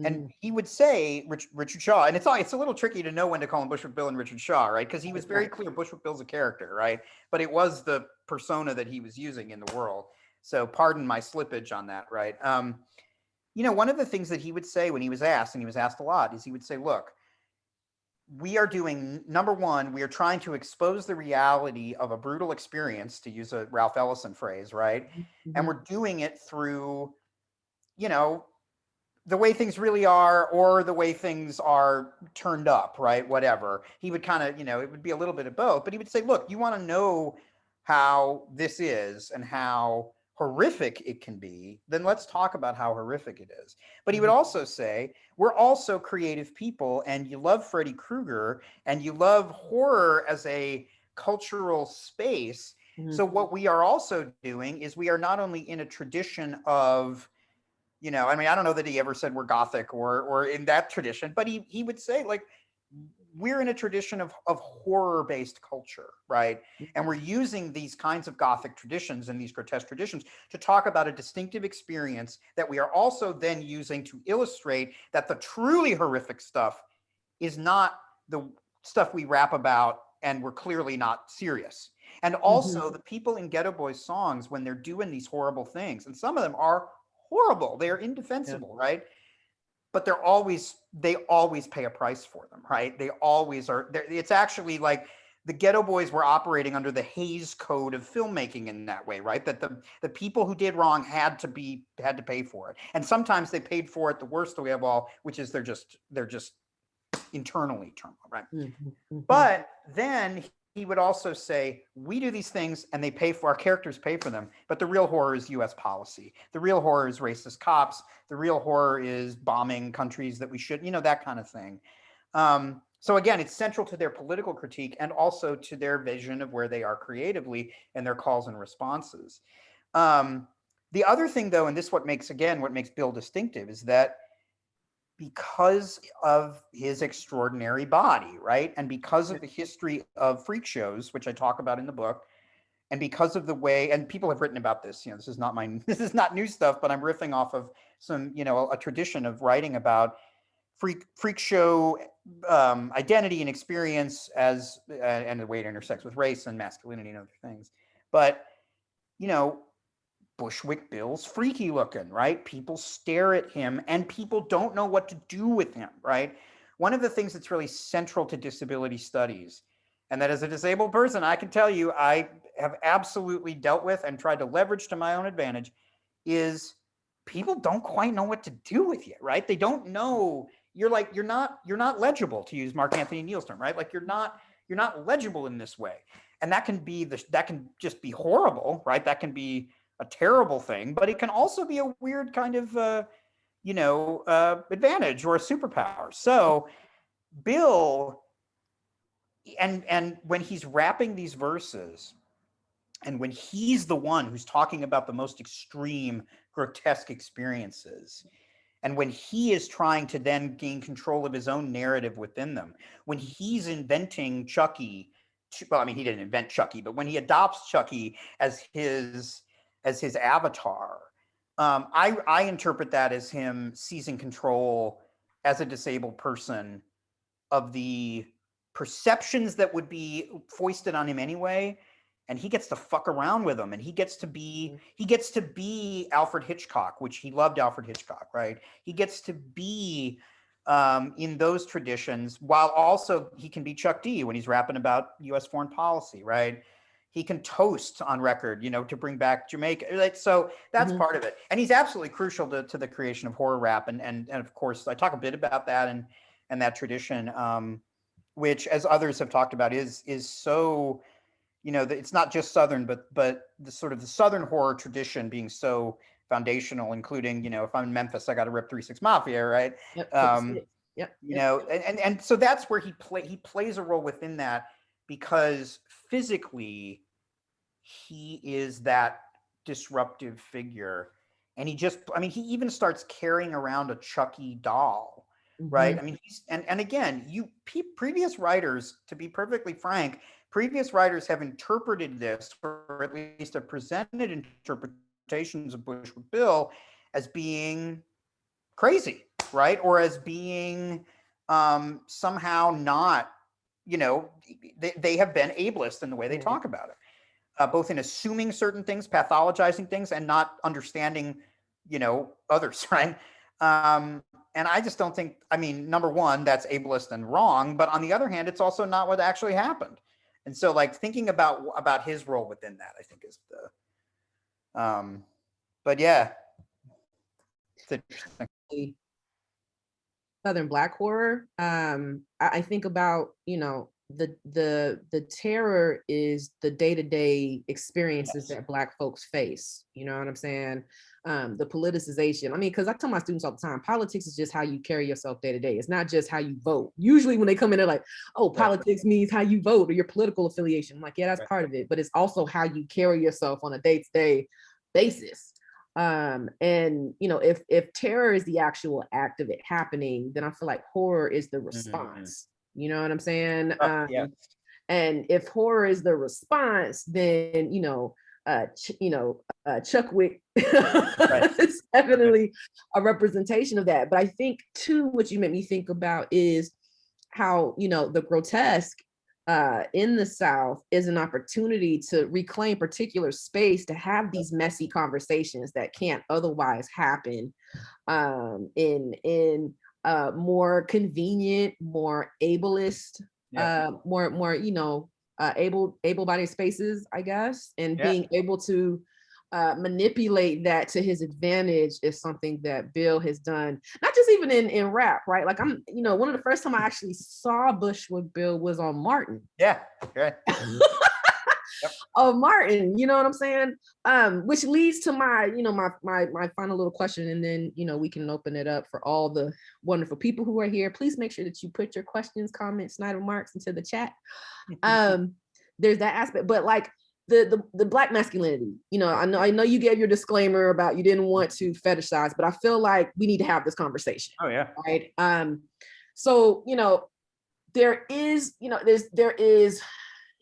And he would say Richard Shaw, and it's a little tricky to know when to call him Bushwick Bill and Richard Shaw, right? Because he was very clear Bushwick Bill's a character, right? But it was the persona that he was using in the world. So pardon my slippage on that, right? One of the things that he would say when he was asked, and he was asked a lot, is he would say, look, we are doing, number one, we are trying to expose the reality of a brutal experience, to use a Ralph Ellison phrase, right? And we're doing it through, the way things really are, or the way things are turned up, right? Whatever. He would kind of, it would be a little bit of both, but he would say, look, you want to know how this is and how horrific it can be, then let's talk about how horrific it is. But he would also say, we're also creative people, and you love Freddy Krueger, and you love horror as a cultural space. So what we are also doing is we are not only in a tradition of, I don't know that he ever said we're Gothic or in that tradition, but he would say, like, we're in a tradition of horror-based culture, right? And we're using these kinds of Gothic traditions and these grotesque traditions to talk about a distinctive experience that we are also then using to illustrate that the truly horrific stuff is not the stuff we rap about, and we're clearly not serious. And also the people in Geto Boys songs, when they're doing these horrible things, and some of them are horrible, they're indefensible, right? But they always pay a price for them, right? They always are. It's actually like the Geto Boys were operating under the Hays Code of filmmaking in that way, right? That the people who did wrong had to pay for it, and sometimes they paid for it the worst way of all, which is they're just internally turmoil, right? But then he would also say, we do these things and our characters pay for them. But the real horror is US policy. The real horror is racist cops. The real horror is bombing countries that we should, that kind of thing. So again, it's central to their political critique and also to their vision of where they are creatively and their calls and responses. The other thing though, and this what makes Bill distinctive, is that because of his extraordinary body, right? And because of the history of freak shows, which I talk about in the book, and because of the way, and people have written about this, this is not this is not new stuff, but I'm riffing off of some, a tradition of writing about freak show identity and experience as, and the way it intersects with race and masculinity and other things. But, Bushwick Bill's freaky looking, right? People stare at him and people don't know what to do with him, right? One of the things that's really central to disability studies, and that as a disabled person, I can tell you, I have absolutely dealt with and tried to leverage to my own advantage, is people don't quite know what to do with you, right? They don't know. You're not legible, to use Mark Anthony Neal's term, right? Like you're not legible in this way. And that can just be horrible, right? That can be a terrible thing, but it can also be a weird kind of, advantage or a superpower. So Bill, and when he's rapping these verses, and when he's the one who's talking about the most extreme, grotesque experiences, and when he is trying to then gain control of his own narrative within them, when he's inventing Chuckie, well, I mean, he didn't invent Chuckie, but when he adopts Chuckie as his avatar, I interpret that as him seizing control as a disabled person of the perceptions that would be foisted on him anyway, and he gets to fuck around with them, and he gets to be Alfred Hitchcock, which he loved Alfred Hitchcock, right? He gets to be in those traditions, while also he can be Chuck D when he's rapping about U.S. foreign policy, right? He can toast on record, to bring back Jamaica. Like, so that's part of it. And he's absolutely crucial to the creation of horror rap. And of course, I talk a bit about that and that tradition, which, as others have talked about, is so, it's not just Southern, but the sort of the Southern horror tradition being so foundational, including, if I'm in Memphis, I got to rip 3 6 Mafia, right? Yep. And so that's where he plays a role within that, because physically he is that disruptive figure. And he even starts carrying around a Chucky doll, right? I mean, and again, previous writers, to be perfectly frank, previous writers have interpreted this, or at least have presented interpretations of Bushwick Bill as being crazy, right? Or as being somehow not, they have been ableist in the way they talk about it, both in assuming certain things, pathologizing things, and not understanding, others, right? And I just don't think, number one, that's ableist and wrong, but on the other hand, it's also not what actually happened. And so, like, thinking about his role within that, I think is but yeah, it's interesting. Southern Black horror. I think about, the terror is the day-to-day experiences that Black folks face. You know what I'm saying? The politicization. Because I tell my students all the time, politics is just how you carry yourself day to day. It's not just how you vote. Usually when they come in, they're like, oh, politics means how you vote or your political affiliation. I'm like, yeah, that's part of it, but it's also how you carry yourself on a day-to-day basis. And if terror is the actual act of it happening, then I feel like horror is the response. You know what I'm saying? And if horror is the response, then Chuckwick is definitely a representation of that. But I think too, what you made me think about is how the grotesque in the South is an opportunity to reclaim particular space to have these messy conversations that can't otherwise happen in more convenient, more ableist, more able-bodied spaces, I guess, and being able to manipulate that to his advantage is something that Bill has done, not just even in rap, right? Like one of the first time I actually saw Bushwick Bill was on Martin. Yeah, right. Of Martin, you know what I'm saying? Which leads to my final little question, and then we can open it up for all the wonderful people who are here. Please make sure that you put your questions, comments, snide remarks into the chat. There's that aspect, but like the black masculinity. You know, I know you gave your disclaimer about you didn't want to fetishize, but I feel like we need to have this conversation. Oh yeah. Right. So, you know, there is,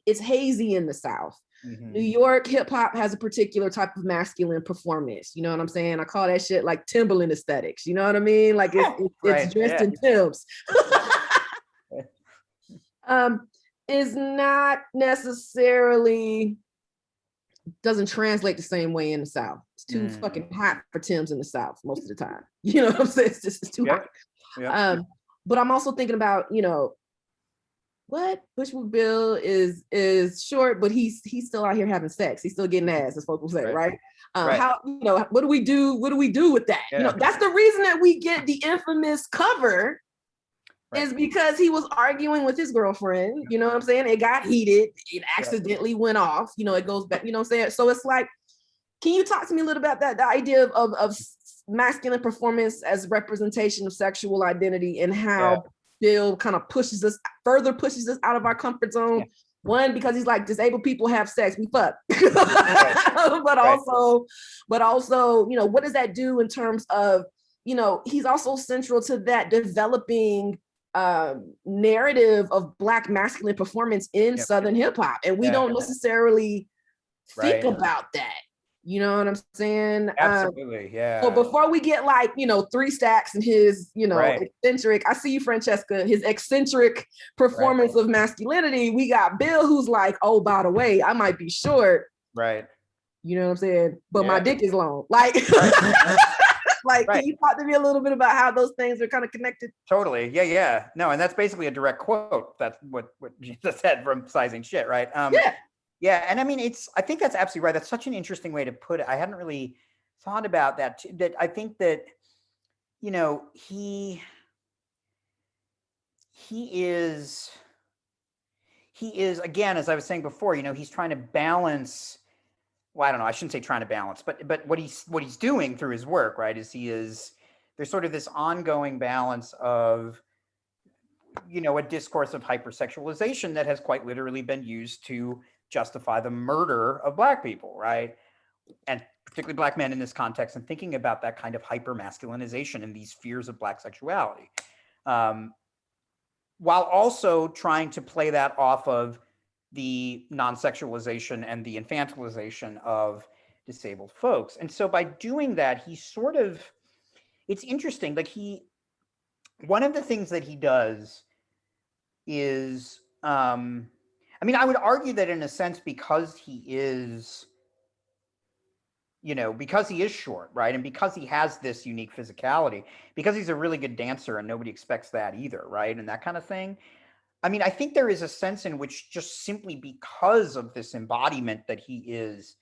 it's hazy in the South. New York hip hop has a particular type of masculine performance. You know what I'm saying? I call that shit like Timberland aesthetics. You know what I mean? Like it's dressed in Timbs. Is not necessarily, doesn't translate the same way in the South. It's too fucking hot for Timbs in the South most of the time. You know what I'm saying? It's too hot. Yeah. But I'm also thinking about, you know, what Bushwick Bill is short, but he's still out here having sex. He's still getting ass, as folks will say, right? How, you know, what do we do with that? You know, that's the reason that we get the infamous cover is because he was arguing with his girlfriend. You know what I'm saying? It got heated. It accidentally went off. You know, it goes back. You know what I'm saying? So it's like, can you talk to me a little about that? The idea of masculine performance as representation of sexual identity and how Bill kind of further pushes us out of our comfort zone. One, because he's like, disabled people have sex, we fuck. but also, you know, what does that do in terms of, you know, he's also central to that developing narrative of Black masculine performance in Southern hip hop. And we don't necessarily think about that. You know what I'm saying? Absolutely, So before we get like, you know, 3 stacks and his, you know, eccentric, I see you, Francesca, his eccentric performance of masculinity, we got Bill who's like, oh, by the way, I might be short. Right. You know what I'm saying? But my dick is long. Like, like, can you talk to me a little bit about how those things are kind of connected? Totally. Yeah. No, and that's basically a direct quote. That's what Jesus said from Sizing Shit, right? Yeah, and I mean, I think that's absolutely right. That's such an interesting way to put it. I hadn't really thought about that. That I think that, you know, he is, again, as I was saying before, you know, he's trying to balance, well, I don't know, I shouldn't say trying to balance, but what he's doing through his work, right, is there's sort of this ongoing balance of, you know, a discourse of hypersexualization that has quite literally been used to justify the murder of Black people, right? And particularly Black men in this context, and thinking about that kind of hyper-masculinization and these fears of Black sexuality, while also trying to play that off of the non-sexualization and the infantilization of disabled folks. And so by doing that, he sort of, it's interesting, like one of the things that he does is, I mean, I would argue that in a sense, because he is, you know, because he is short, right? And because he has this unique physicality, because he's a really good dancer and nobody expects that either, right? And that kind of thing. I mean, I think there is a sense in which just simply because of this embodiment that he is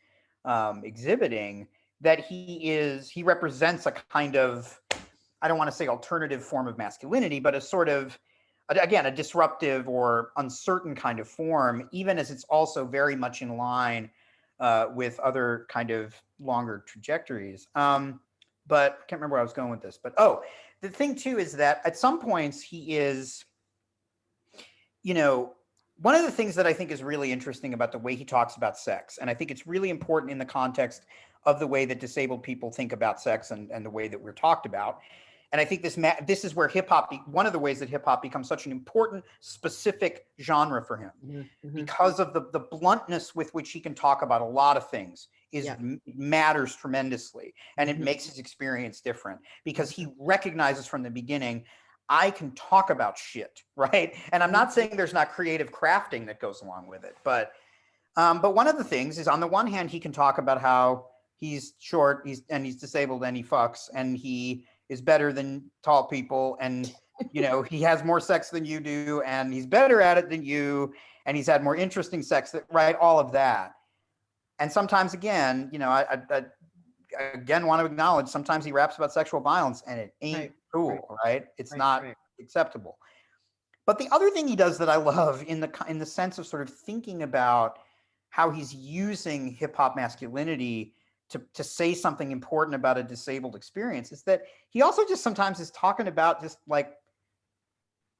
exhibiting, that he represents a kind of, I don't want to say alternative form of masculinity, but a sort of, again, a disruptive or uncertain kind of form, even as it's also very much in line with other kind of longer trajectories. But I can't remember where I was going with this. But the thing too is that at some points he is, you know, one of the things that I think is really interesting about the way he talks about sex, and I think it's really important in the context of the way that disabled people think about sex and the way that we're talked about. And I think this is where hip hop, one of the ways that hip hop becomes such an important, specific genre for him, because of the bluntness with which he can talk about a lot of things matters tremendously. And it makes his experience different because he recognizes from the beginning, I can talk about shit, right? And I'm not saying there's not creative crafting that goes along with it, but one of the things is, on the one hand, he can talk about how he's short, he's disabled, and he fucks, and he is better than tall people, and you know, he has more sex than you do, and he's better at it than you, and he's had more interesting sex, right? All of that. And sometimes, again, you know, I again want to acknowledge, sometimes he raps about sexual violence and it ain't cool, right? It's not acceptable. But the other thing he does that I love in the sense of sort of thinking about how he's using hip hop masculinity to say something important about a disabled experience is that he also just sometimes is talking about just like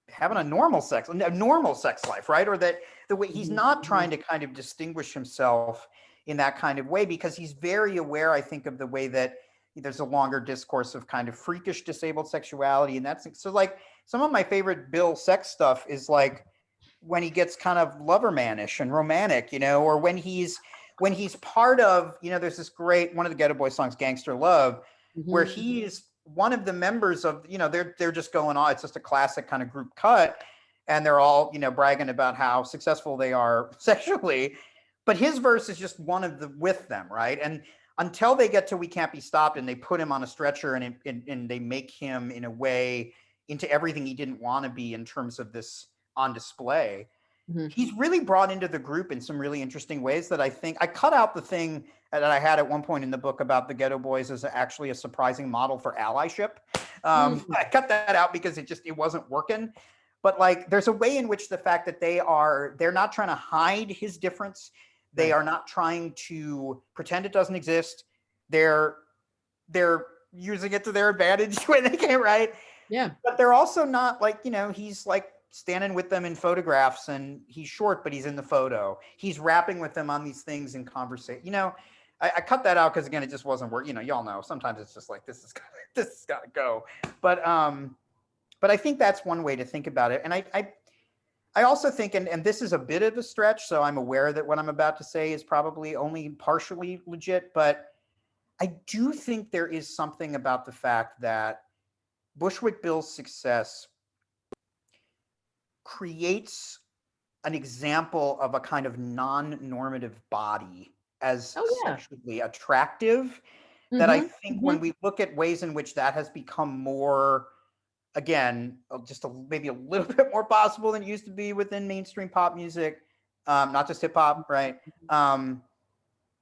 having a normal sex life, right? Or that the way he's not trying to kind of distinguish himself in that kind of way, because he's very aware, I think, of the way that there's a longer discourse of kind of freakish disabled sexuality. And that's so like some of my favorite Bill sex stuff is like when he gets kind of lovermanish and romantic, or when he's part of, there's this great, one of the Geto Boys songs, Gangster Love, where he's one of the members of, they're just going on. It's just a classic kind of group cut. And they're all, bragging about how successful they are sexually. But his verse is just one of the with them, right? And until they get to We Can't Be Stopped and they put him on a stretcher and they make him in a way into everything he didn't want to be in terms of this on display. He's really brought into the group in some really interesting ways that I think I cut out the thing that I had at one point in the book about the Geto Boys as actually a surprising model for allyship. I cut that out because it wasn't working. But like, there's a way in which the fact that they're not trying to hide his difference. They are not trying to pretend it doesn't exist. They're using it to their advantage when they can't, right? Yeah. But they're also not like, he's like standing with them in photographs and he's short, but he's in the photo. He's rapping with them on these things in conversation. I cut that out because again, it just wasn't working. Y'all know, sometimes it's just like, this has got to go. But I think that's one way to think about it. And I also think, and this is a bit of a stretch, so I'm aware that what I'm about to say is probably only partially legit, but I do think there is something about the fact that Bushwick Bill's success creates an example of a kind of non-normative body as sexually attractive that I think when we look at ways in which that has become more, again, maybe a little bit more possible than it used to be within mainstream pop music, not just hip hop, right?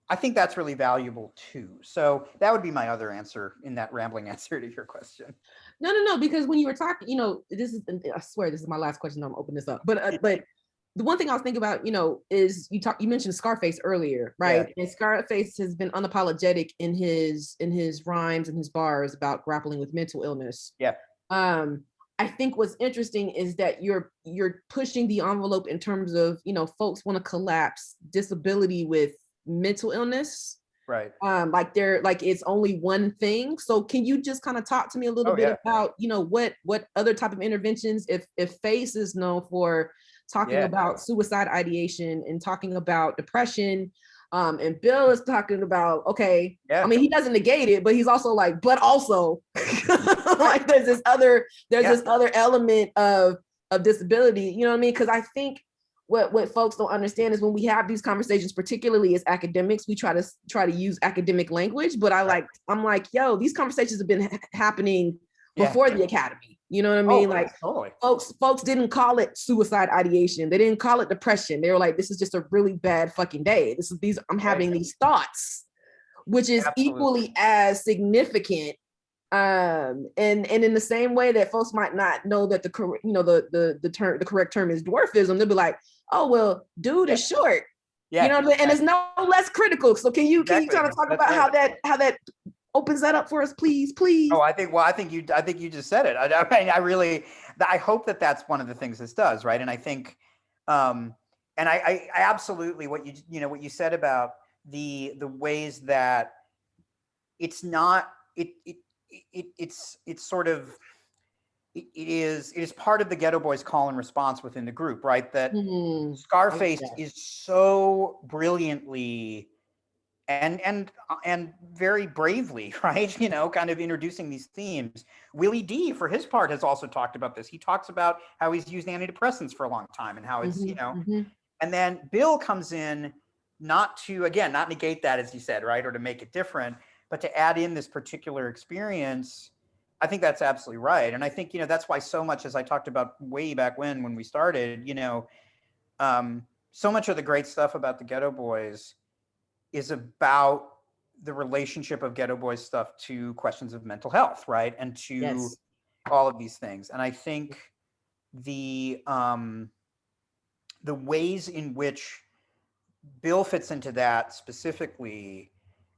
I think that's really valuable too. So that would be my other answer in that rambling answer to your question. No, because when you were talking, I swear this is my last question. I'm gonna open this up, but the one thing I was thinking about, is you mentioned Scarface earlier, right? Yeah. And Scarface has been unapologetic in his rhymes and his bars about grappling with mental illness. Yeah. I think what's interesting is that you're pushing the envelope in terms of, folks want to collapse disability with mental illness. Right. Like it's only one thing. So can you just kind of talk to me a little bit about, what other type of interventions, if FACE is known for talking about suicide ideation and talking about depression, and Bill is talking about, I mean, he doesn't negate it, but he's also like, but also like there's this other element of disability, you know what I mean? Because I think what folks don't understand is when we have these conversations, particularly as academics, we try to use academic language, but I'm like, yo, these conversations have been happening before the academy. You know what I mean? Totally. Folks didn't call it suicide ideation. They didn't call it depression. They were like, this is just a really bad fucking day. I'm having these thoughts, which is equally as significant. And in the same way that folks might not know that the correct term is dwarfism, they'll be like, oh, well, dude is short. Yeah. You know what I mean? And it's no less critical. So can you kind of talk about how that opens that up for us, please? Oh, I think you just said it. I hope that that's one of the things this does, right? And I think, and I absolutely what you said about the ways that it's not it's sort of it is part of the Geto Boys call and response within the group, right? That Scarface is so brilliantly and very bravely, right? Kind of introducing these themes. Willie D, for his part, has also talked about this. He talks about how he's used antidepressants for a long time and how it's, and then Bill comes in not negate that, as you said, right? Or to make it different, but to add in this particular experience. I think that's absolutely right. And I think, that's why so much, as I talked about way back when we started, so much of the great stuff about the Geto Boys is about the relationship of Geto Boys stuff to questions of mental health, right? And to all of these things. And I think the ways in which Bill fits into that specifically,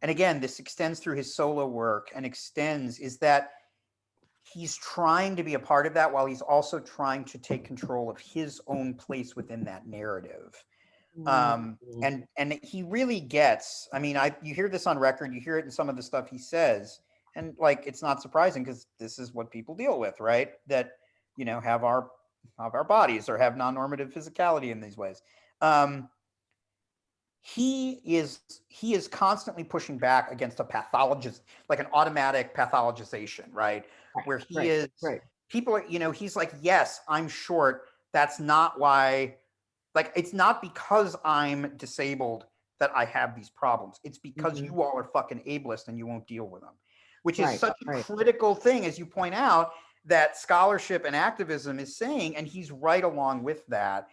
and again, this extends through his solo work and is that he's trying to be a part of that while he's also trying to take control of his own place within that narrative. And he really gets, I mean, you hear this on record, you hear it in some of the stuff he says, and like, it's not surprising because this is what people deal with, right? That, you know, have our bodies or have non-normative physicality in these ways. He is constantly pushing back against a pathologist, like an automatic pathologization, right? Where he is, people are, you know, he's like, yes, I'm short. That's not why, like, it's not because I'm disabled that I have these problems. It's because you all are fucking ableist and you won't deal with them, which is such a critical thing, as you point out, that scholarship and activism is saying, and he's right along with that.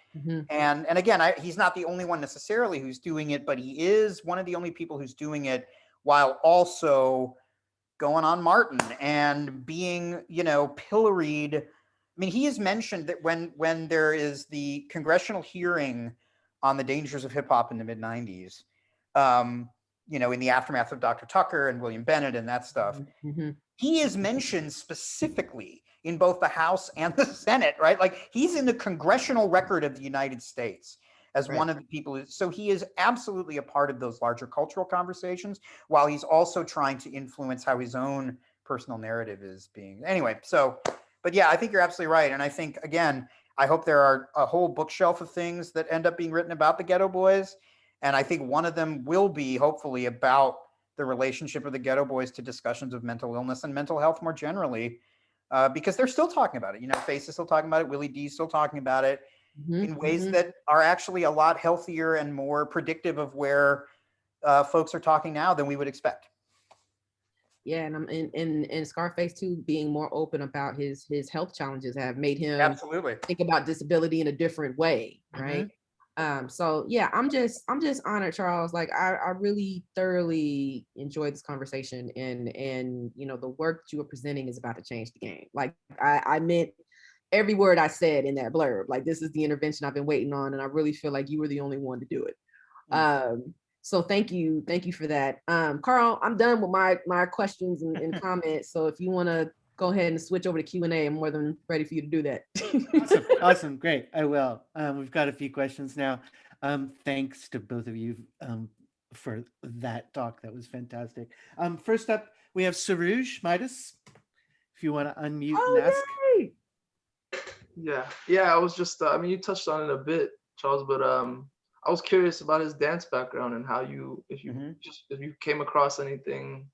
And again, he's not the only one necessarily who's doing it, but he is one of the only people who's doing it while also going on Martin and being, you know, pilloried. I mean, he has mentioned that when there is the congressional hearing on the dangers of hip hop in the mid 90s, you know, in the aftermath of Dr. Tucker and William Bennett and that stuff, he is mentioned specifically in both the House and the Senate, right? Like, he's in the congressional record of the United States as one of the people. So he is absolutely a part of those larger cultural conversations, while he's also trying to influence how his own personal narrative is being. Anyway, so, but yeah, I think you're absolutely right. And I think, again, I hope there are a whole bookshelf of things that end up being written about the Geto Boys. And I think one of them will be, hopefully, about the relationship of the Geto Boys to discussions of mental illness and mental health more generally, because they're still talking about it. You know, Face is still talking about it. Willie D is still talking about it in ways that are actually a lot healthier and more predictive of where folks are talking now than we would expect. Yeah, and I'm in Scarface too, being more open about his health challenges have made him absolutely think about disability in a different way, right? So yeah, I'm just honored, Charles. Like, I really thoroughly enjoyed this conversation, and you know, the work that you were presenting is about to change the game. Like, I meant every word I said in that blurb. Like, this is the intervention I've been waiting on, and I really feel like you were the only one to do it. So thank you for that. Carl, I'm done with my questions and comments. So if you want to go ahead and switch over to Q&A, I'm more than ready for you to do that. Awesome, great, I will. We've got a few questions now. Thanks to both of you for that talk. That was fantastic. First up, we have Saruj Midas. If you want to unmute and ask. Yeah. I was just, I mean, you touched on it a bit, Charles, but I was curious about his dance background and how if you came across anything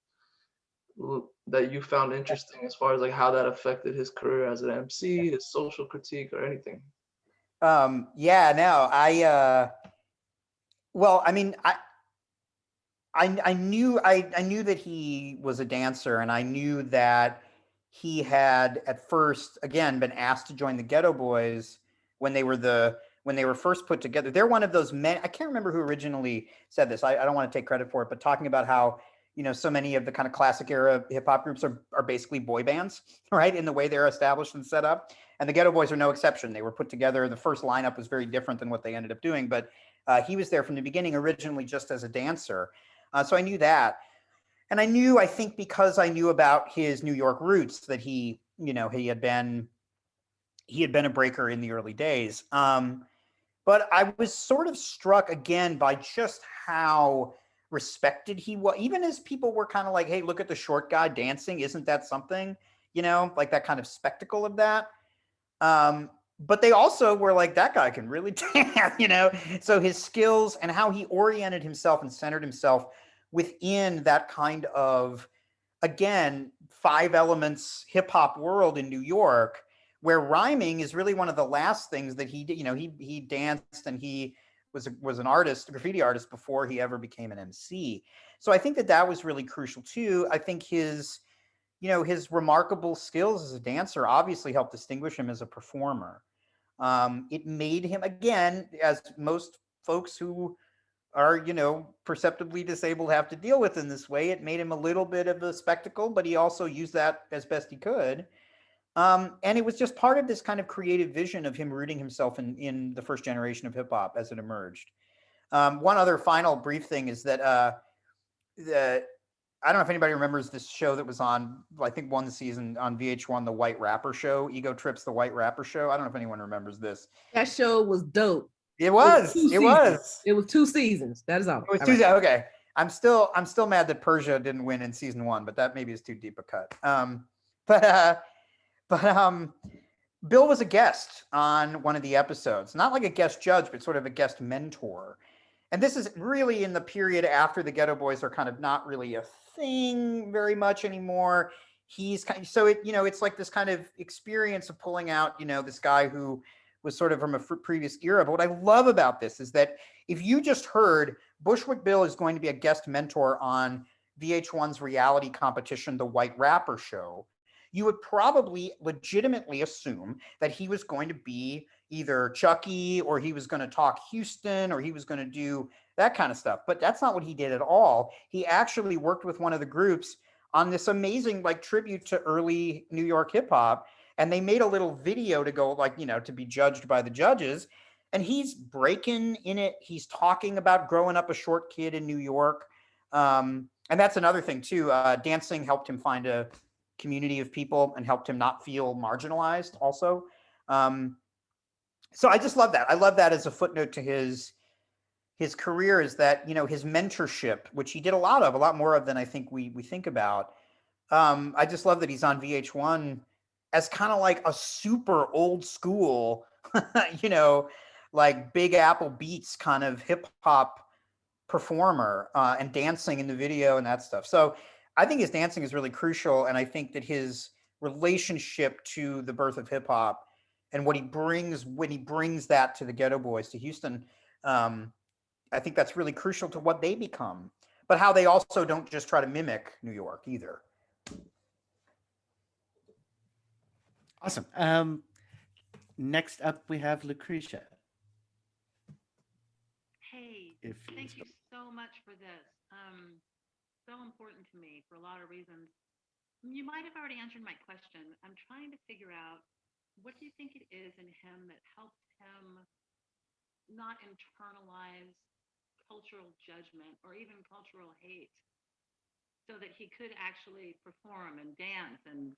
that you found interesting as far as like how that affected his career as an MC, his social critique, or anything. Well, I mean, I knew that he was a dancer, and I knew that he had at first, again, been asked to join the Geto Boys when they were first put together. They're one of those men. I can't remember who originally said this. I don't want to take credit for it, but talking about how, you know, so many of the kind of classic era hip hop groups are basically boy bands, right? In the way they're established and set up. And the Geto Boys are no exception. They were put together. The first lineup was very different than what they ended up doing, but he was there from the beginning, originally just as a dancer. So I knew that. And I think because I knew about his New York roots, that he had been a breaker in the early days. But I was sort of struck again by just how respected he was, even as people were kind of like, hey, look at the short guy dancing. Isn't that something? You know, like that kind of spectacle of that. But they also were like, that guy can really dance, you know? So his skills and how he oriented himself and centered himself within that kind of, again, 5 elements hip hop world in New York, where rhyming is really one of the last things that he did. You know, he danced and he was an artist, a graffiti artist, before he ever became an MC. So I think that was really crucial too. I think his remarkable skills as a dancer obviously helped distinguish him as a performer. It made him, again, as most folks who are, you know, perceptibly disabled have to deal with in this way, it made him a little bit of a spectacle, but he also used that as best he could. And it was just part of this kind of creative vision of him rooting himself in the first generation of hip hop as it emerged. One other final brief thing is that I don't know if anybody remembers this show that was on, I think one season on VH1, The White Rapper Show, Ego Trips, The White Rapper Show. I don't know if anyone remembers this. That show was dope. It was. two It seasons. was. It was 2 seasons. That is all. It was All Tuesday. right. Okay. I'm still mad that Persia didn't win in season 1, but that maybe is too deep a cut. Bill was a guest on one of the episodes, not like a guest judge, but sort of a guest mentor. And this is really in the period after the Geto Boys are kind of not really a thing very much anymore. He's kind of, so it, you know, it's like this kind of experience of pulling out, you know, this guy who was sort of from a previous era. But what I love about this is that if you just heard Bushwick Bill is going to be a guest mentor on VH1's reality competition, The White Rapper Show, you would probably legitimately assume that he was going to be either Chuckie, or he was going to talk Houston, or he was going to do that kind of stuff. But that's not what he did at all. He actually worked with one of the groups on this amazing like tribute to early New York hip hop. And they made a little video to go like, you know, to be judged by the judges. And he's breaking in it. He's talking about growing up a short kid in New York. And that's another thing too. Dancing helped him find a community of people and helped him not feel marginalized also. So I just love that. I love that as a footnote to his career, is that, you know, his mentorship, which he did a lot more of than I think we think about. I just love that he's on VH1 as kind of like a super old school, you know, like Big Apple Beats kind of hip hop performer, and dancing in the video and that stuff. So I think his dancing is really crucial. And I think that his relationship to the birth of hip hop and what he brings when he brings that to the Geto Boys, to Houston, I think that's really crucial to what they become, but how they also don't just try to mimic New York either. Awesome. Next up, we have Lucretia. Hey, If thank you so much for this. So important to me for a lot of reasons. You might have already answered my question. I'm trying to figure out, what do you think it is in him that helped him not internalize cultural judgment or even cultural hate, so that he could actually perform and dance and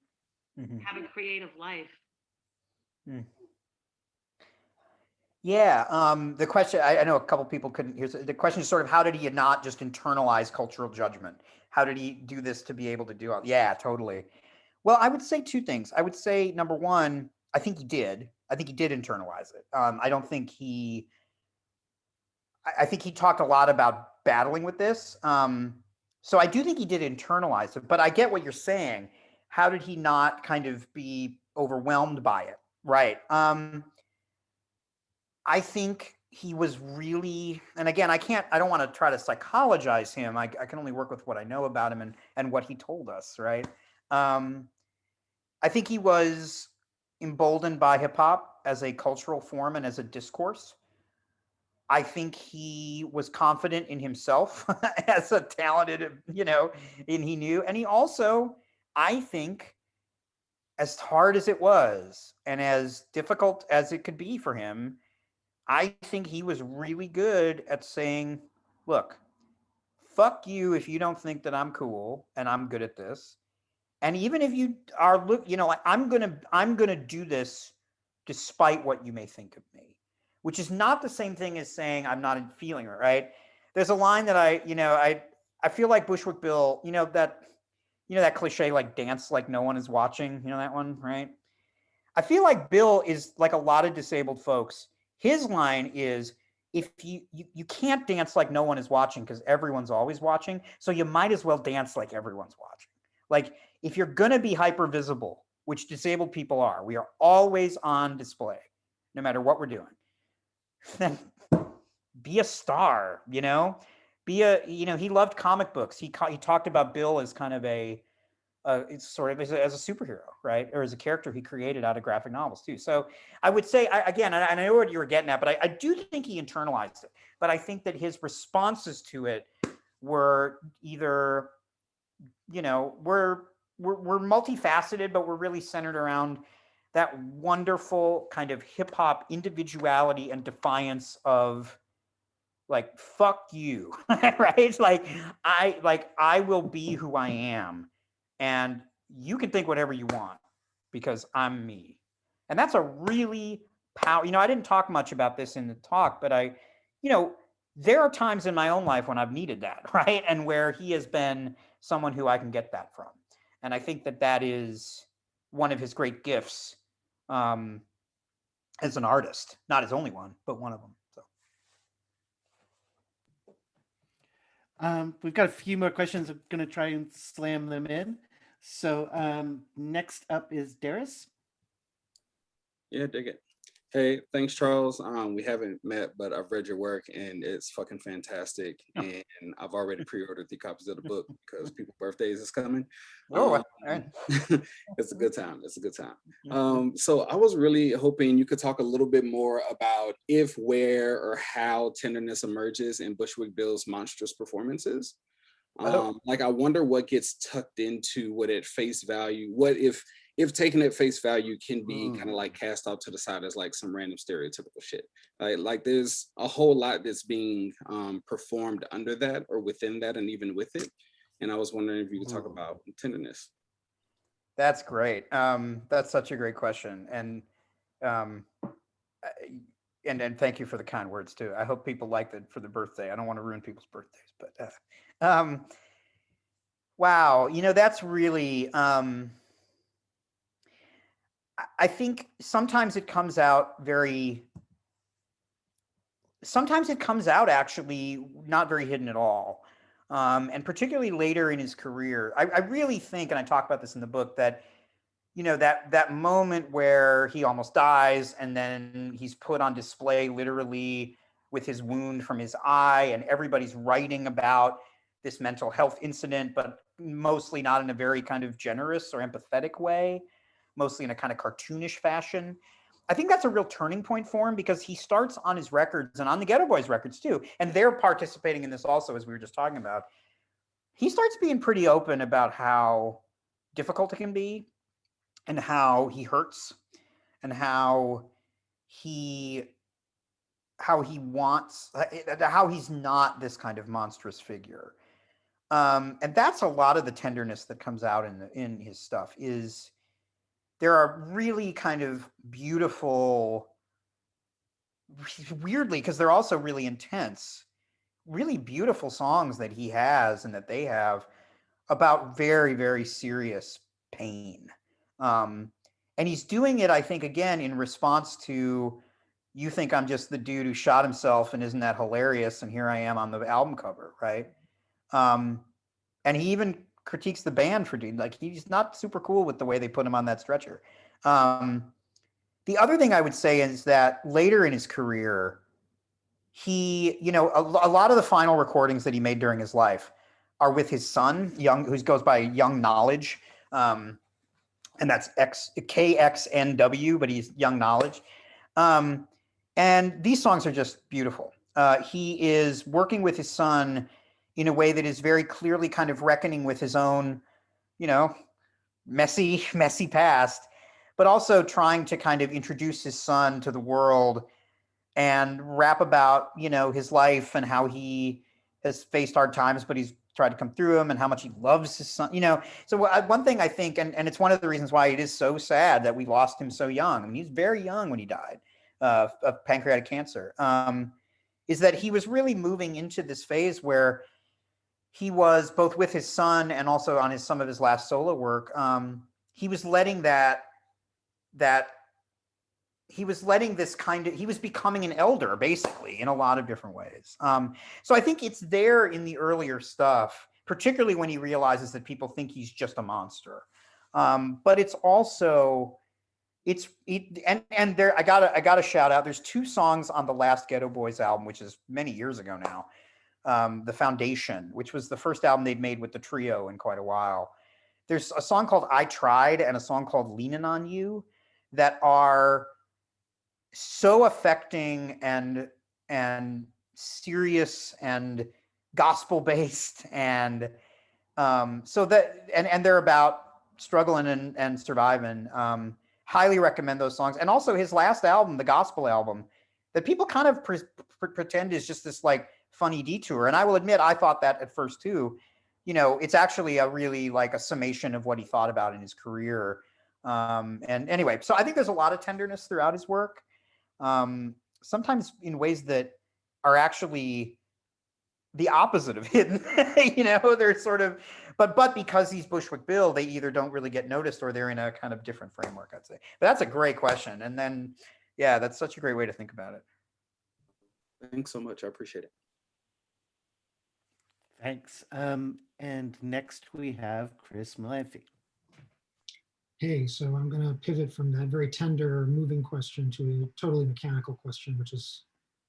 have a creative life? Yeah, the question, I know a couple people couldn't hear. The question is sort of, how did he not just internalize cultural judgment? How did he do this to be able to do it? Yeah, totally. Well, I would say two things. I would say, number one, I think he did. I think he did internalize it. I don't think he, I think he talked a lot about battling with this. So I do think he did internalize it, but I get what you're saying. How did he not kind of be overwhelmed by it? Right. I think he was really, and again, I don't want to try to psychologize him. I can only work with what I know about him and what he told us, right? I think he was emboldened by hip hop as a cultural form and as a discourse. I think he was confident in himself as a talented, you know, and he knew, and he also, I think, as hard as it was and as difficult as it could be for him, I think he was really good at saying, look, fuck you if you don't think that I'm cool and I'm good at this. And even if you are, you know, like, I'm gonna do this despite what you may think of me, which is not the same thing as saying I'm not feeling it, right? There's a line that I feel like Bushwick Bill, you know that cliche, like dance like no one is watching, you know that one, right? I feel like Bill is like a lot of disabled folks. His line is, if you can't dance like no one is watching because everyone's always watching, so you might as well dance like everyone's watching. Like, if you're going to be hyper visible, which disabled people are, we are always on display, no matter what we're doing, then be a star, you know? He loved comic books. He talked about Bill as kind of it's sort of as a superhero, right? Or as a character he created out of graphic novels too. So I would say, again, I know what you were getting at, but I do think he internalized it. But I think that his responses to it were either, you know, were multifaceted, but were really centered around that wonderful kind of hip hop individuality and defiance of like, fuck you, right? I will be who I am, and you can think whatever you want because I'm me. And that's a really I didn't talk much about this in the talk, but there are times in my own life when I've needed that, right? And where he has been someone who I can get that from. And I think that is one of his great gifts as an artist. Not his only one, but one of them. So. We've got a few more questions. I'm going to try and slam them in. So next up is Darius. Yeah, dig it. Hey, thanks, Charles. We haven't met, but I've read your work and it's fucking fantastic. Oh. And I've already pre-ordered 3 copies of the book because people's birthdays is coming. Oh, it's a good time. It's a good time. So I was really hoping you could talk a little bit more about if, where, or how tenderness emerges in Bushwick Bill's monstrous performances. Like, I wonder what gets tucked into what at face value, what if taken at face value can be kind of like cast off to the side as like some random stereotypical shit. Like there's a whole lot that's being performed under that or within that and even with it. And I was wondering if you could talk about tenderness. That's great. That's such a great question. And thank you for the kind words too. I hope people liked it for the birthday. I don't want to ruin people's birthdays, but wow, that's really I think sometimes it comes out actually not very hidden at all. And particularly later in his career, I really think, and I talk about this in the book, that, that moment where he almost dies and then he's put on display literally with his wound from his eye, and everybody's writing about this mental health incident, but mostly not in a very kind of generous or empathetic way, mostly in a kind of cartoonish fashion. I think that's a real turning point for him because he starts on his records and on the Geto Boys records too, and they're participating in this also, as we were just talking about. He starts being pretty open about how difficult it can be and how he hurts and how he's not this kind of monstrous figure. And that's a lot of the tenderness that comes out in his stuff. Is there are really kind of beautiful, weirdly, because they're also really intense, really beautiful songs that he has and that they have about very, very serious pain. And he's doing it, I think, again, in response to, you think I'm just the dude who shot himself and isn't that hilarious? And here I am on the album cover, right? And he even critiques the band for doing, like, he's not super cool with the way they put him on that stretcher. The other thing I would say is that later in his career, he, a lot of the final recordings that he made during his life are with his son, who goes by Young Knowledge. And that's KXNW, but he's Young Knowledge. And these songs are just beautiful. He is working with his son in a way that is very clearly kind of reckoning with his own, messy past, but also trying to kind of introduce his son to the world and rap about, his life and how he has faced hard times, but he's tried to come through them, and how much he loves his son, So one thing I think, and it's one of the reasons why it is so sad that we lost him so young. I mean, he's very young when he died of pancreatic cancer, is that he was really moving into this phase where he was becoming an elder, basically, in a lot of different ways. So I think it's there in the earlier stuff, particularly when he realizes that people think he's just a monster. But it's also, there, I gotta shout out, there's 2 songs on the last Geto Boys album, which is many years ago now. The Foundation, which was the first album they'd made with the trio in quite a while. There's a song called I Tried and a song called Leanin' on You that are so affecting and serious and gospel based, and so that and they're about struggling and surviving. Highly recommend those songs. And also his last album, the gospel album, that people kind of pretend is just this like funny detour. And I will admit, I thought that at first too. You know, it's actually a really like a summation of what he thought about in his career. And anyway, so I think there's a lot of tenderness throughout his work, sometimes in ways that are actually the opposite of hidden. You know, they're sort of, but because he's Bushwick Bill, they either don't really get noticed or they're in a kind of different framework, I'd say. But that's a great question. And then, yeah, that's such a great way to think about it. Thanks so much. I appreciate it. Thanks. And next we have Chris Malafi. Hey, so I'm going to pivot from that very tender, moving question to a totally mechanical question, which is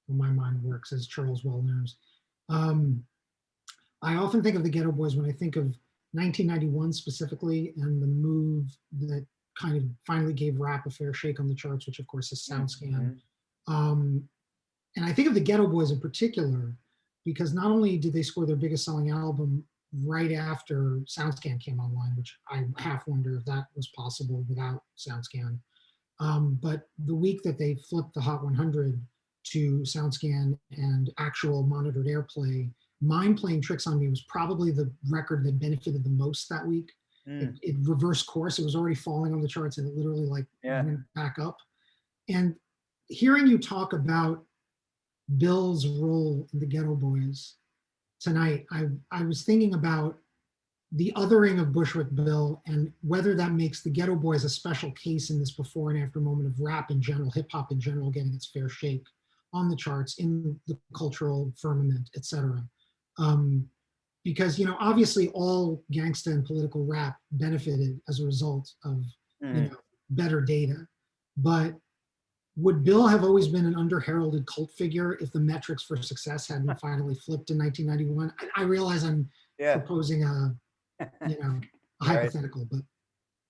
how my mind works, as Charles well knows. I often think of the Geto Boys when I think of 1991 specifically, and the move that kind of finally gave rap a fair shake on the charts, which of course is SoundScan. And I think of the Geto Boys in particular, because not only did they score their biggest selling album right after SoundScan came online, which I half wonder if that was possible without SoundScan, but the week that they flipped the Hot 100 to SoundScan and actual monitored airplay, Mind Playing Tricks on Me was probably the record that benefited the most that week. It reversed course. It was already falling on the charts and it literally like went back up. And hearing you talk about Bill's role in the Geto Boys tonight, I was thinking about the othering of Bushwick Bill and whether that makes the Geto Boys a special case in this before and after moment of rap in general, hip hop in general, getting its fair shake on the charts, in the cultural firmament, etc. Because, you know, obviously all gangsta and political rap benefited as a result of, you know, better data. But would Bill have always been an under-heralded cult figure if the metrics for success hadn't finally flipped in 1991? I realize I'm proposing a, you know, a hypothetical, but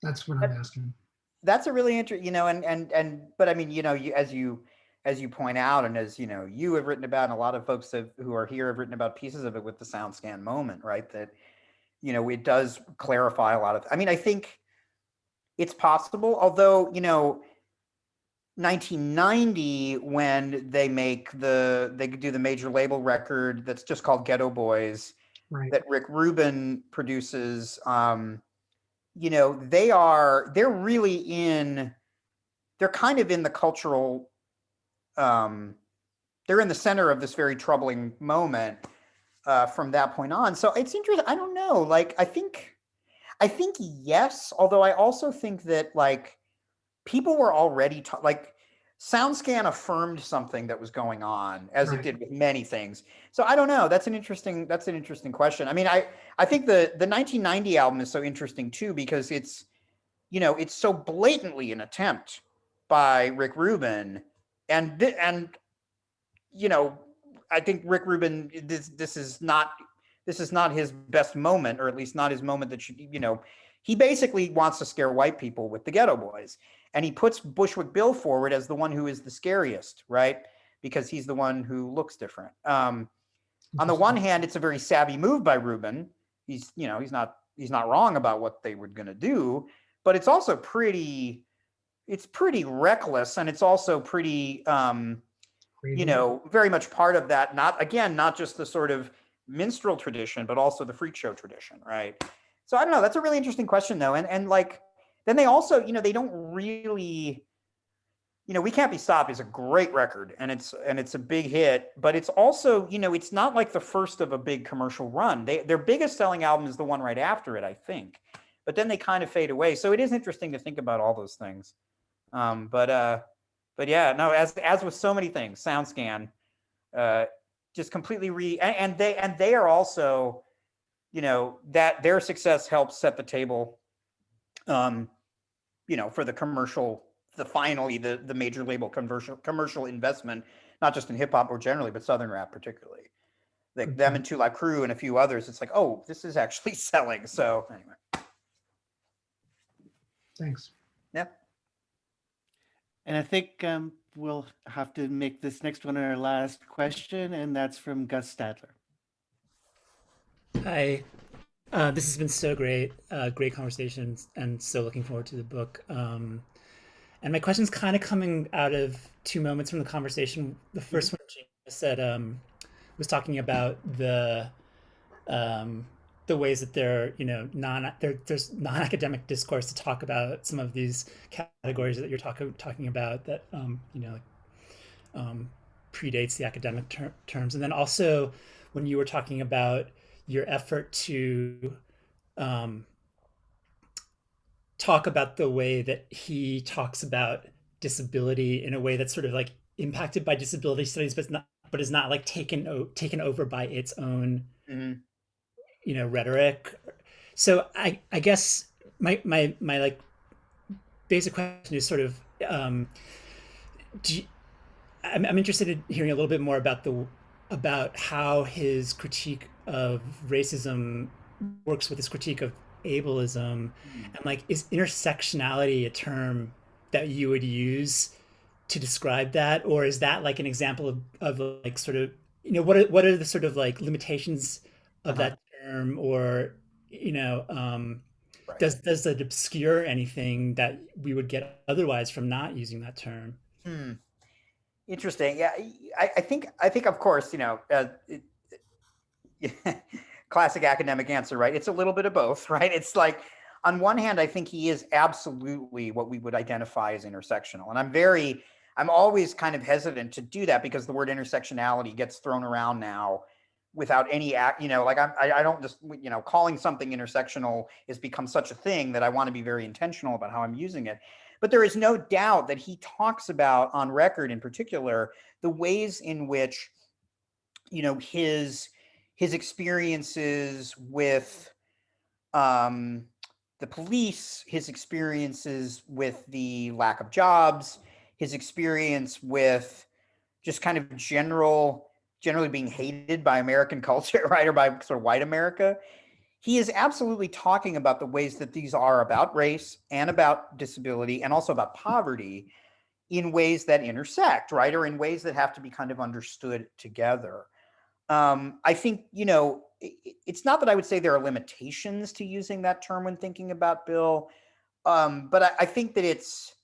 that's what I'm asking. That's a really interesting, you know, but I mean, you know, as you point out, and as you know, you have written about, and a lot of folks who are here have written about pieces of it with the SoundScan moment, right? That, you know, it does clarify a lot of. I mean, I think it's possible, although, you know, 1990 when they do the major label record that's just called Geto Boys, that Rick Rubin produces. You know, they're kind of in the cultural. They're in the center of this very troubling moment from that point on. So it's interesting. I don't know. Like, I think yes, although I also think that like people were already like SoundScan affirmed something that was going on, as it did with many things. So I don't know. That's an interesting question. I mean, I think the 1990 album is so interesting too, because it's, you know, it's so blatantly an attempt by Rick Rubin. And you know, I think Rick Rubin, this is not his best moment, or at least not his moment that should, you know, he basically wants to scare white people with the Geto Boys, and he puts Bushwick Bill forward as the one who is the scariest, right? Because he's the one who looks different. On the one hand, it's a very savvy move by Rubin. He's not wrong about what they were going to do, but it's also pretty reckless, and it's also pretty, you know, very much part of that. Not just the sort of minstrel tradition, but also the freak show tradition, right? So I don't know. That's a really interesting question, though, and like then they also, you know, they don't really, you know, We Can't Be Stopped is a great record, and it's a big hit, but it's also, you know, it's not like the first of a big commercial run. Their biggest selling album is the one right after it, I think, but then they kind of fade away. So it is interesting to think about all those things. But yeah, no, as with so many things, SoundScan just completely and they are also, you know, that their success helps set the table, you know, for the commercial, the major label commercial investment, not just in hip hop or generally, but Southern rap particularly. Like them and Two Live Crew and a few others, it's like, oh, this is actually selling. So anyway. Thanks. Yeah. And I think we'll have to make this next one our last question, and that's from Gus Stadler. Hi. This has been so great, great conversations, and so looking forward to the book. And And my question's kind of coming out of two moments from the conversation. The first one, Gina said, was talking about the ways that there's non-academic discourse to talk about some of these categories that you're talking about that predates the academic terms. And then also when you were talking about your effort to talk about the way that he talks about disability in a way that's sort of like impacted by disability studies, but is not like taken over by its own rhetoric. So I guess my like basic question is sort of I'm interested in hearing a little bit more about how his critique of racism works with his critique of ableism, and like, is intersectionality a term that you would use to describe that, or is that like an example of like sort of what are the sort of like limitations of that term, or does it obscure anything that we would get otherwise from not using that term? Interesting. Yeah, I think of course, classic academic answer, right? It's a little bit of both, right? It's like, on one hand, I think he is absolutely what we would identify as intersectional. And I'm always kind of hesitant to do that because the word intersectionality gets thrown around now without any I don't just, calling something intersectional has become such a thing that I want to be very intentional about how I'm using it. But there is no doubt that he talks about, on record in particular, the ways in which, his experiences with the police, his experiences with the lack of jobs, his experience with just kind of generally being hated by American culture, right, or by sort of white America. He is absolutely talking about the ways that these are about race and about disability and also about poverty in ways that intersect, right, or in ways that have to be kind of understood together. I think, it's not that I would say there are limitations to using that term when thinking about Bill, but I think that it's,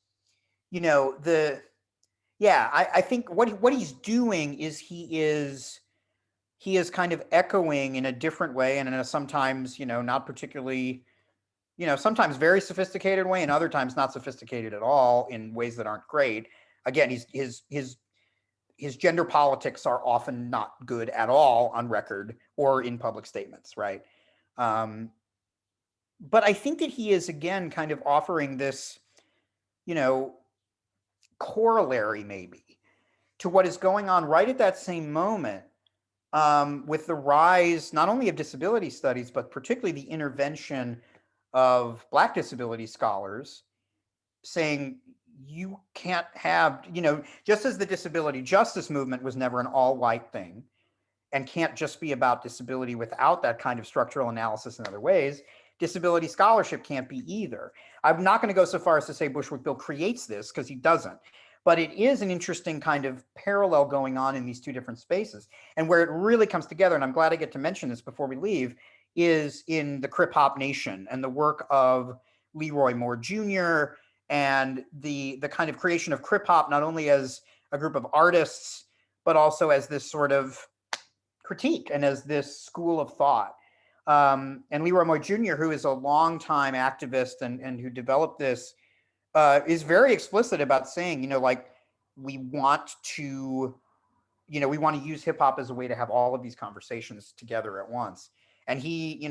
I think what he's doing is he is kind of echoing in a different way, and in a sometimes, not particularly, sometimes very sophisticated way, and other times not sophisticated at all in ways that aren't great. Again, his gender politics are often not good at all on record or in public statements, right? But I think that he is, again, kind of offering this, corollary maybe to what is going on right at that same moment, with the rise not only of disability studies, but particularly the intervention of Black disability scholars saying, you can't have, just as the disability justice movement was never an all-white thing and can't just be about disability without that kind of structural analysis in other ways, disability scholarship can't be either. I'm not going to go so far as to say Bushwick Bill creates this, because he doesn't. But it is an interesting kind of parallel going on in these two different spaces. And where it really comes together, and I'm glad I get to mention this before we leave, is in the Crip Hop Nation and the work of Leroy Moore Jr., and the kind of creation of Crip Hop, not only as a group of artists, but also as this sort of critique and as this school of thought. And Leroy Moore Jr., who is a longtime activist and who developed this, is very explicit about saying, we want to use hip hop as a way to have all of these conversations together at once. And he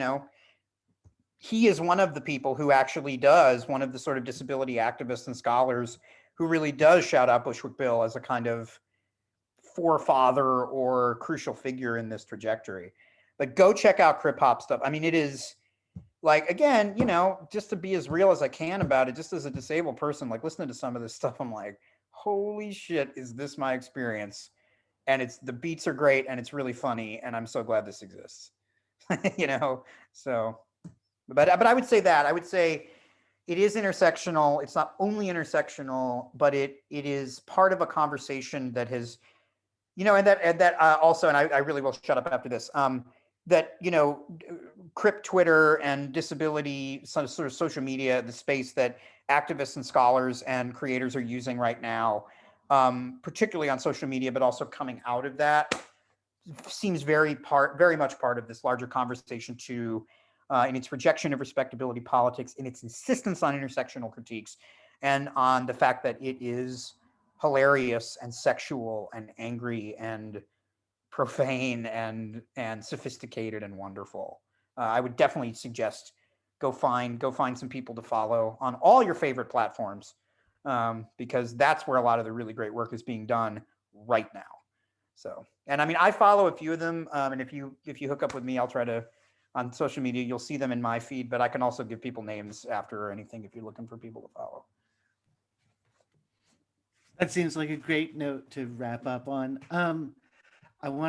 is one of the people who actually does, one of the sort of disability activists and scholars who really does shout out Bushwick Bill as a kind of forefather or crucial figure in this trajectory. But go check out Crip Hop stuff. I mean, it is like, again, just to be as real as I can about it, just as a disabled person, like listening to some of this stuff, I'm like, holy shit, is this my experience? And the beats are great and it's really funny. And I'm so glad this exists, so. But I would say it is intersectional. It's not only intersectional, but it is part of a conversation that has, and that also, and I really will shut up after this, that, Crip Twitter and disability, sort of social media, the space that activists and scholars and creators are using right now, particularly on social media, but also coming out of that, seems very much part of this larger conversation too, in its rejection of respectability politics, in its insistence on intersectional critiques, and on the fact that it is hilarious and sexual and angry and profane and sophisticated and wonderful. I would definitely suggest go find some people to follow on all your favorite platforms, because that's where a lot of the really great work is being done right now. So, and I mean, I follow a few of them, and if you hook up with me, I'll try to, on social media, you'll see them in my feed, but I can also give people names after or anything if you're looking for people to follow. That seems like a great note to wrap up on. I want